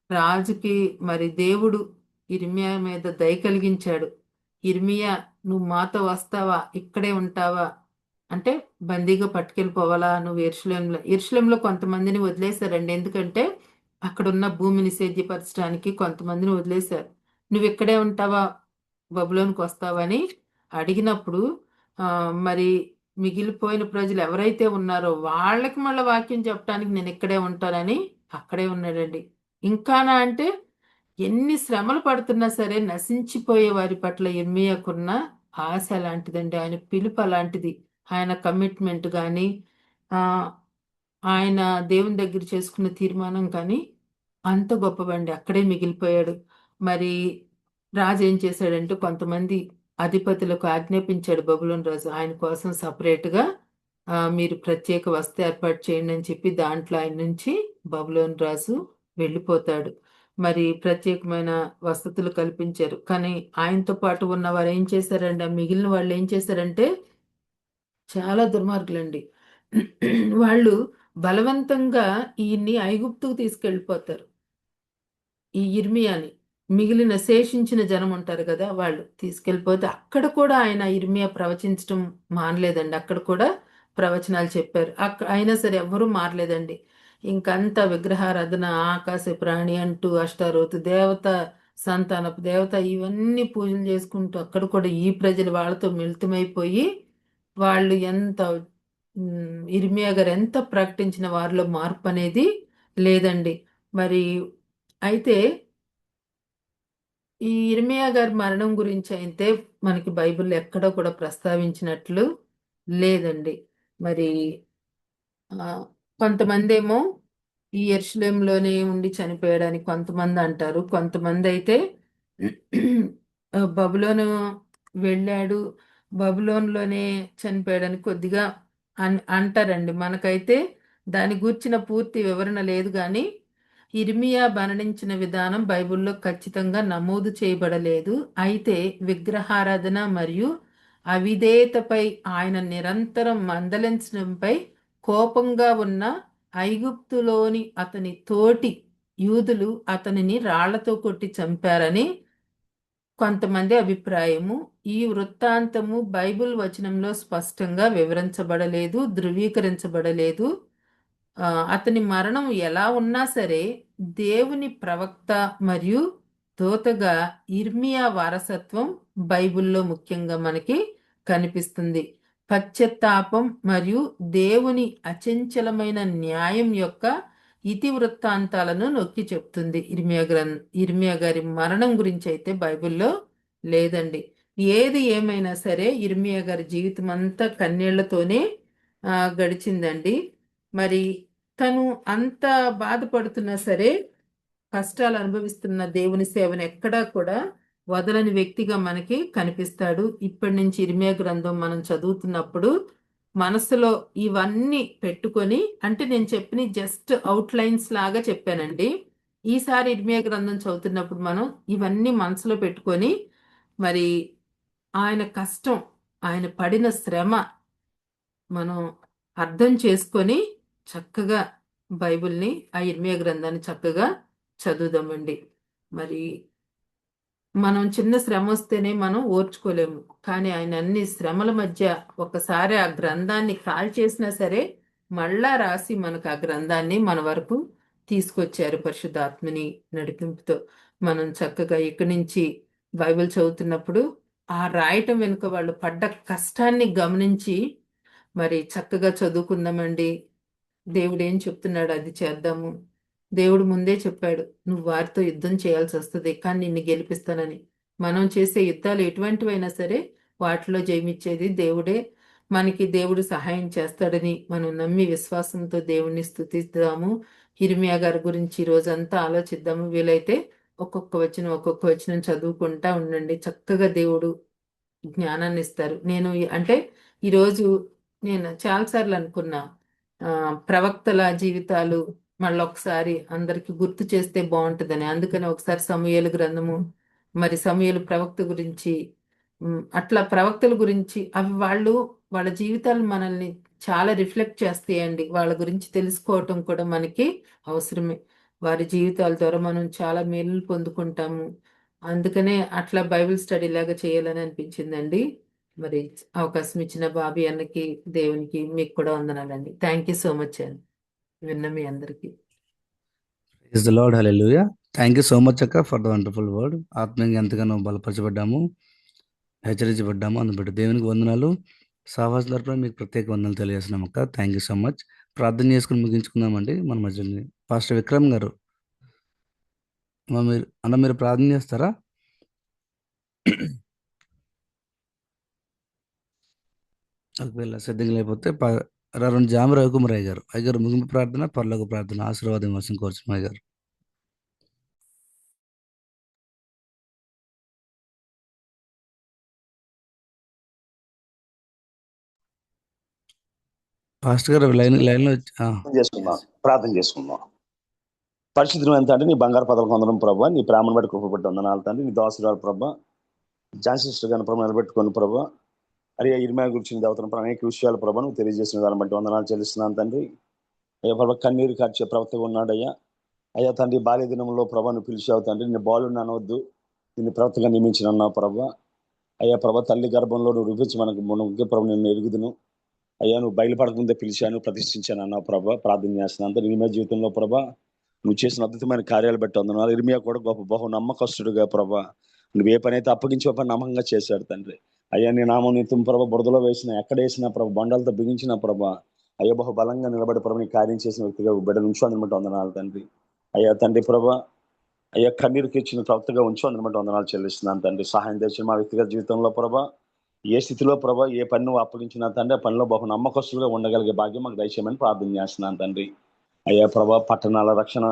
రాజుకి మరి దేవుడు ఇర్మియా మీద దయ కలిగించాడు. ఇర్మియా, నువ్వు మాతో వస్తావా, ఇక్కడే ఉంటావా అంటే, బందీగా పట్టుకెళ్ళిపోవాలా, నువ్వు యెరూషలేంలో కొంతమందిని వదిలేశారండి. ఎందుకంటే అక్కడున్న భూమిని సేద్యపరచడానికి కొంతమందిని వదిలేశారు. నువ్వు ఇక్కడే ఉంటావా, బబులోనికి వస్తావా అని అడిగినప్పుడు మరి మిగిలిపోయిన ప్రజలు ఎవరైతే ఉన్నారో వాళ్ళకి మళ్ళీ వాక్యం చెప్పడానికి నేను ఇక్కడే ఉంటానని అక్కడే ఉన్నాడండి. ఇంకానా అంటే ఎన్ని శ్రమలు పడుతున్నా సరే నశించిపోయే వారి పట్ల ఇర్మియాకున్న ఆశ లాంటిదండి. ఆయన పిలుపు అలాంటిది. ఆయన కమిట్మెంట్ కానీ ఆయన దేవుని దగ్గర చేసుకున్న తీర్మానం కానీ అంత గొప్పవండి. అక్కడే మిగిలిపోయాడు. మరి రాజు ఏం చేశాడంటే కొంతమంది అధిపతులకు ఆజ్ఞాపించాడు బబులోను రాజు, ఆయన కోసం సపరేట్గా మీరు ప్రత్యేక వసతి ఏర్పాటు చేయండి అని చెప్పి దాంట్లో ఆయన నుంచి బబులోను రాజు వెళ్ళిపోతాడు. మరి ప్రత్యేకమైన వసతులు కల్పించారు. కానీ ఆయనతో పాటు ఉన్న వారు ఏం చేశారండి, మిగిలిన వాళ్ళు ఏం చేశారంటే చాలా దుర్మార్గులండి. వాళ్ళు బలవంతంగా ఈయన్ని ఐగుప్తుకు తీసుకెళ్ళిపోతారు. ఈ ఇర్మియాని, మిగిలిన శేషించిన జనం ఉంటారు కదా, వాళ్ళు తీసుకెళ్ళిపోతే అక్కడ కూడా ఆయన ఇర్మియా ప్రవచించడం మానలేదండి. అక్కడ కూడా ప్రవచనాలు చెప్పారు. అయినా సరే ఎవ్వరూ మారలేదండి. ఇంకంతా విగ్రహారాధన, ఆకాశ ప్రాణి అంటూ, అష్టారోతు దేవత, సంతానపు దేవత, ఇవన్నీ పూజలు చేసుకుంటూ అక్కడ కూడా ఈ ప్రజలు వాళ్ళతో మిళితమైపోయి వాళ్ళు ఎంత ఇర్మియా గారు ఎంత ప్రకటించిన వారిలో మార్పు అనేది లేదండి. మరి అయితే ఈ ఇర్మియా గారి మరణం గురించి అయితే మనకి బైబిల్లో ఎక్కడో కూడా ప్రస్తావించినట్లు లేదండి. మరి కొంతమంది ఏమో ఈ యెరూషలేంలోనే ఉండి చనిపోయాడని కొంతమంది అంటారు. కొంతమంది అయితే బబులోను వెళ్ళాడు, బబులోన్లోనే చనిపోయాడని కొద్దిగా అంటారండి. మనకైతే దాని గూర్చిన పూర్తి వివరణ లేదు. కానీ ఇర్మియా మరణించిన విధానం బైబిల్లో ఖచ్చితంగా నమోదు చేయబడలేదు. అయితే విగ్రహారాధన మరియు అవిధేయతపై ఆయన నిరంతరం మందలించడంపై కోపంగా ఉన్న ఐగుప్తులోని అతని తోటి యూదులు అతనిని రాళ్లతో కొట్టి చంపారని కొంతమంది అభిప్రాయము. ఈ వృత్తాంతము బైబిల్ వచనంలో స్పష్టంగా వివరించబడలేదు, ధృవీకరించబడలేదు. అతని మరణం ఎలా ఉన్నా సరే దేవుని ప్రవక్త మరియు దూతగా ఇర్మియా వారసత్వం బైబిల్లో ముఖ్యంగా మనకి కనిపిస్తుంది. పశ్చాత్తాపం మరియు దేవుని అచంచలమైన న్యాయం యొక్క ఇతివృత్తాంతాలను నొక్కి చెప్తుంది. ఇర్మియా గారి మరణం గురించి అయితే బైబిల్లో లేదండి. ఏది ఏమైనా సరే ఇర్మియా గారి జీవితం అంతా కన్నీళ్లతోనే గడిచిందండి. మరి తను అంత బాధపడుతున్నా సరే, కష్టాలు అనుభవిస్తున్న దేవుని సేవను ఎక్కడా కూడా వదలని వ్యక్తిగా మనకి కనిపిస్తాడు. ఇప్పటి నుంచి ఇర్మియా గ్రంథం మనం చదువుతున్నప్పుడు మనసులో ఇవన్నీ పెట్టుకొని, అంటే నేను చెప్పిన జస్ట్ అవుట్లైన్స్ లాగా చెప్పానండి. ఈసారి ఇర్మియా గ్రంథం చదువుతున్నప్పుడు మనం ఇవన్నీ మనసులో పెట్టుకొని, మరి ఆయన కష్టం, ఆయన పడిన శ్రమ మనం అర్థం చేసుకొని చక్కగా బైబిల్ని, ఆ ఇర్మియా గ్రంథాన్ని చక్కగా చదువుదామండి. మరి మనం చిన్న శ్రమ వస్తేనే మనం ఓర్చుకోలేము. కానీ ఆయన అన్ని శ్రమల మధ్య ఒకసారి ఆ గ్రంథాన్ని కాల్చేసినా సరే మళ్ళా రాసి మనకు ఆ గ్రంథాన్ని మన వరకు తీసుకొచ్చారు పరిశుద్ధాత్మని నడిపింపుతో. మనం చక్కగా ఇక్కడి నుంచి బైబిల్ చదువుతున్నప్పుడు ఆ రాయటం వెనుక వాళ్ళు పడ్డ కష్టాన్ని గమనించి మరి చక్కగా చదువుకుందామండి, దేవుడు ఏం చెప్తున్నాడు అది చేద్దాము. దేవుడు ముందే చెప్పాడు, నువ్వు వారితో యుద్ధం చేయాల్సి వస్తుంది కానీ నిన్ను గెలిపిస్తానని. మనం చేసే యుద్ధాలు ఎటువంటివైనా సరే వాటిలో జయమిచ్చేది దేవుడే. మనకి దేవుడు సహాయం చేస్తాడని మనం నమ్మి విశ్వాసంతో దేవుణ్ణి స్తుతిద్దాము. యిర్మీయా గారి గురించి ఈ రోజంతా ఆలోచిద్దాము. వీలైతే ఒక్కొక్క వచనం చదువుకుంటా ఉండండి. చక్కగా దేవుడు జ్ఞానాన్ని ఇస్తారు. అంటే ఈరోజు నేను చాలాసార్లు అనుకున్నా, ప్రవక్తల జీవితాలు మళ్ళొకసారి అందరికి గుర్తు చేస్తే బాగుంటుందని. అందుకని ఒకసారి సమూయేలు గ్రంథము, మరి సమూయేలు ప్రవక్త గురించి, అట్లా ప్రవక్తల గురించి అవి వాళ్ళ జీవితాలు మనల్ని చాలా రిఫ్లెక్ట్ చేస్తాయండి. వాళ్ళ గురించి తెలుసుకోవటం కూడా మనకి అవసరమే. వారి జీవితాల ద్వారా మనం చాలా మేలు పొందుకుంటాము. అందుకనే అట్లా బైబిల్ స్టడీ లాగా చేయాలని అనిపించిందండి. మరి అవకాశం ఇచ్చిన బాబీ అన్నకి, దేవునికి, మీకు కూడా వందనాలండి. థ్యాంక్ యూ సో మచ్ అండి విన్న మీ అందరికి. Praise the Lord, hallelujah. Thank you so much అక్క ఫర్ ద వండర్ఫుల్ వర్డ్. ఆత్మీయంగా ఎంతగానో బలపరచబడ్డాము, హెచ్చరించబడ్డాము. అందుబట్టి దేవునికి వందనాలు. సహవాసం తరపున మీకు ప్రత్యేక వందనాలు తెలియజేస్తున్నాం అక్క. Thank you so much. ప్రార్థన చేసుకుని ముగించుకుందామండి మన మధ్యలో. పాస్టర్ విక్రమ్ గారు, మీరు ప్రార్థన చేస్తారా? ఒకవేళ సిద్ధంగా లేకపోతే రెండు జామ రవికుమారయ్య గారు, అయ్యగారు ముగింపు ప్రార్థన, పరలోక ప్రార్థన, ఆశీర్వాదం కోసం కోరుచున్నాం అయ్యగారు. పాస్టర్ గారు లైన్లో ప్రార్థన చేసుకుందాం. పరిశుద్ధం ఎంత అంటే నీ బంగారు పదవులకు వందనం ప్రభా, నీ ప్రేమను బట్టి కృపబట్టి వందనాలు తండ్రి. నీ దోసరాలు ప్రభా, ఝాన్సీ సిస్టర్ గారిని ప్రభా నిలబెట్టుకుని ప్రభా, అరే యిర్మీయా గురించి దేవతను ప్రభా అనేక విషయాలు ప్రభా నువ్వు తెలియజేసిన దాన్ని బట్టి వందనాలు చెల్లిస్తున్నాను తండ్రి. అయ్యా ప్రభా, కన్నీరు కార్చే ప్రవక్తగా ఉన్నాడయ్యా. అయ్యా తండ్రి, బాల్య దినంలో ప్రభా నువ్వు పిలిచావు తండ్రి. నిన్ను బాలుని అనవద్దు, నిన్ను ప్రవక్తగా నియమించిన అన్నావు ప్రభా. అయ్యా ప్రభా, తల్లి గర్భంలో నువ్వు రూపించి మనకు ప్రభు నిన్ను ఎరుగుదును. అయ్యా నువ్వు బయలుపడకముందే పిలిచాను, ప్రతిష్ఠించాను అన్నావు ప్రభా. ప్రార్థన చేస్తున్నాను అంతా యిర్మీయా జీవితంలో ప్రభా నువ్వు చేసిన అద్భుతమైన కార్యాలు బట్టి వందనాలు. యిర్మీయా కూడా బహు నమ్మకస్తుడుగా ప్రభా నువ్వు ఏ పని అయితే అప్పగించే పని నమ్మకంగా చేశాడు తండ్రి. అయ్యా నీ నామం నిత్యం ప్రభా బురదలో వేసిన, ఎక్కడ వేసినా ప్రభా, బండాలతో బిగించిన ప్రభా, అయ్యా బహు బలంగా నిలబడి ప్రభా నీ కార్యం చేసిన వ్యక్తిగా బిడ్డ ఉంచు అందనమాట వందనాలు తండ్రి. అయ్యా తండ్రి ప్రభా, అయ్యా కన్నీరుకి ఇచ్చిన ప్రవక్తగా ఉంచు అందనమాట వందనాలు చెల్లిస్తున్నాను తండ్రి. సహాయం చేసిన మా వ్యక్తిగత జీవితంలో ప్రభా ఏ స్థితిలో ప్రభా ఏ పని నువ్వు అప్పగించిన తండ్రి ఆ పనిలో బహు నమ్మకస్తులుగా ఉండగలిగే భాగ్యం మాకు దయచేయమని ప్రార్థన చేస్తున్నాను తండ్రి. అయ్యా ప్రభా, పట్టణాల రక్షణ,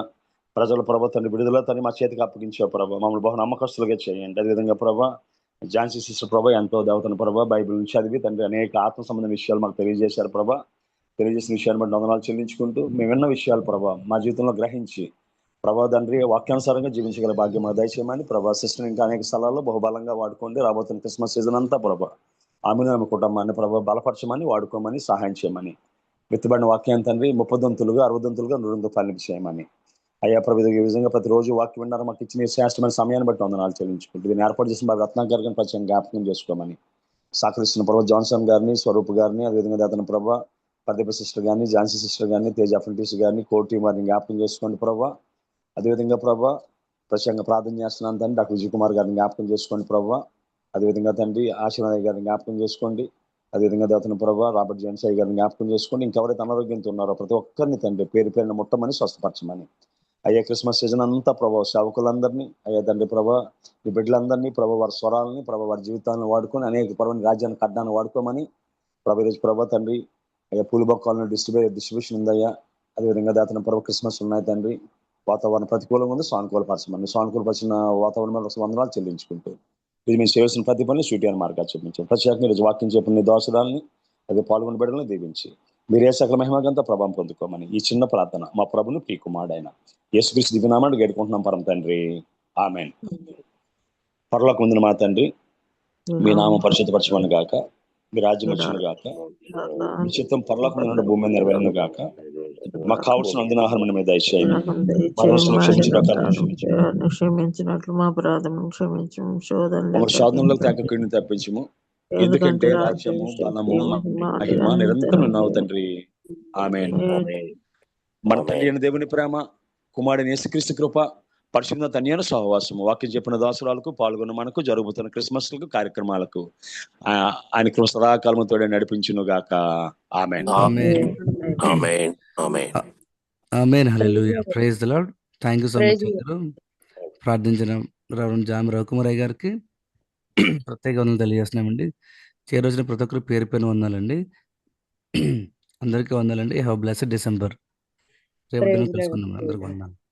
ప్రజల ప్రభా తండ్రి విడుదల తండ్రి మా చేతికి అప్పగించే ప్రభా మమ్మల్ని బహు నమ్మకస్తులుగా చేయండి. అదేవిధంగా ప్రభా ఝాన్సీ సిస్టర్ ప్రభా ఎంతో దేవతను ప్రభా బైబిల్ నుంచి చదివి తండ్రి అనేక ఆత్మ సంబంధ విషయాలు మాకు తెలియజేశారు ప్రభా. తెలియజేసిన విషయాన్ని బట్టి వందనాలు చెల్లించుకుంటూ మేము విన్న విషయాలు ప్రభా మా జీవితంలో గ్రహించి ప్రభా తండ్రి వాక్యానుసారంగా జీవించగల భాగ్యం మాకు దయచేయమని ప్రభా. సిస్టర్ ఇంకా అనేక స్థలాల్లో బహుబలంగా వాడుకోండి. రాబోతున్న క్రిస్మస్ సీజన్ అంతా ప్రభా ఆమెను ఆమె కుటుంబాన్ని ప్రభా బలపరచమని, వాడుకోమని, సహాయం చేయమని, విత్తబడిన వాక్యాన్ని తండ్రి 30 దంతులుగా 60 దంతులుగా 100 ఫలింపు చేయమని. అయ్యా ప్రభు ఈ విధంగా ప్రతిరోజు వాక్యం విన్నారు మాకు ఇచ్చిన శ్రేష్టమైన సమయాన్ని బట్టి వందనాలు చెల్లించుకుంటూ దీన్ని ఏర్పాటు చేసిన బాబు రత్నాకర్ గారిని ప్రత్యేక జ్ఞాపకం చేసుకోమని, సహకరిస్తున్న ప్రభు జాన్సన్ గారిని, స్వరూప్ గారిని, అదేవిధంగా అతని ప్రభా ప్రదీప సిస్టర్ గారిని, ఝాన్సీ సిస్టర్ గారిని, తేజ అఫ్రెంటిస్ గారిని, కోటి వారిని జ్ఞాపకం చేసుకోండి ప్రభా. అదేవిధంగా ప్రభా ప్రత్యేకంగా ప్రార్థన చేస్తున్నాను తండ్రి డాక్టర్ విజయ్ కుమార్ గారిని జ్ఞాపకం చేసుకోండి ప్రభా. అదేవిధంగా తండ్రి ఆశీర్వాద్ గారిని జ్ఞాపకం చేసుకోండి. అదేవిధంగా దేవతన ప్రభా రాబర్ట్ జేమ్సాయి గారిని జ్ఞాపకం చేసుకోండి. ఇంకెవరైతే అనారోగ్యంతో ఉన్నారో ప్రతి ఒక్కరిని తండ్రి పేరు పేరున ముట్టమని, స్వస్థపరచమని. అయ్యా క్రిస్మస్ సీజన్ అంతా ప్రభావ సేవకులందరినీ, అయ్యా తండ్రి ప్రభా ఈ బిడ్డలందరినీ ప్రభావ వారి స్వరాలని ప్రభావ వారి జీవితాలను వాడుకొని అనేక ప్రభావ రాజ్యాన్ని కడ్డాన్ని వాడుకోమని ప్రభా. ఈరోజు ప్రభా తండ్రి అయ్యా పూలబొక్కాలను డిస్ట్రిబ్యూషన్ ఉందయ్యా. అదేవిధంగా దేవతన ప్రభావ క్రిస్మస్ ఉన్నాయి తండ్రి. వాతావరణం ప్రతికూలంగా ఉంది, సానుకూలపరచమని, సానుకూలపరిచిన వాతావరణం వందనాలు చెల్లించుకుంటూ ఇది మేము చేయాల్సిన ప్రతి పని స్వీటీ అని మార్గాలు చూపించాం. ప్రత్యేకంగా ఈరోజు వాక్యం చెప్పిన దోషాలని అదే పాల్గొని బిడ్డలను దీవించి మీరే సకల మహిమగంతా ప్రభావం పొందుకోమని ఈ చిన్న ప్రార్థన మా ప్రభును పీకుమాడైన యేసుక్రీస్తు దివ్యనామాన్ని గడుకుంటున్నాం పరమ తండ్రి, ఆమేన్. పరలోకం ఉందిన మా తండ్రి, మీ నామం పరిశుద్ధపరచమని గాక, మీ రాజ్యం వచ్చును గాక, మీ చిత్తం పరలోకం నుండి భూమి మీద నెరవేరును గాక, మాకు కావలసిన అందిన ఆహారం మీద దయచేయండి, క్షమించినట్లు మా ప్రార్థనను క్షమించము, శోధనలో తేకని తప్పించము, ఎందుకంటే రాజ్యము బలము మహిమ నిరంతరం ఉన్నావు తండ్రి, ఆమేన్. ఆమేన్. మన తండ్రి అయిన దేవుని ప్రేమ, కుమారుడైన యేసుక్రీస్తు కృప, పరిశుద్ధ తన్యన సహవాసము, వాక్యం చెప్పిన దాసురాలకు పాల్గొన్న మనకు జరుగుతున్న క్రిస్మస్లకు కార్యక్రమాలకు ఆయన కృప సదాకాలముతో నడిపించును గాక. ఆమేన్. ఆమేన్. ఆమేన్. ఆమేన్. ఆమేన్. హల్లెలూయా. Praise the lord. Thank you so much Praise the గారు. ప్రార్థించిన రెవరెండ్ జామ్ రవికుమారయ్య గారికి ప్రత్యేక వందలు తెలియజేస్తున్నామండి. చేరొచ్చిన ప్రతి ఒక్కరు పేరు పేరు వందాలండి. అందరికీ వందాలండి. Have blessed December. రేపు Praise దినం the Lord. కలుసుకుందాం. అందరికి వందాలు.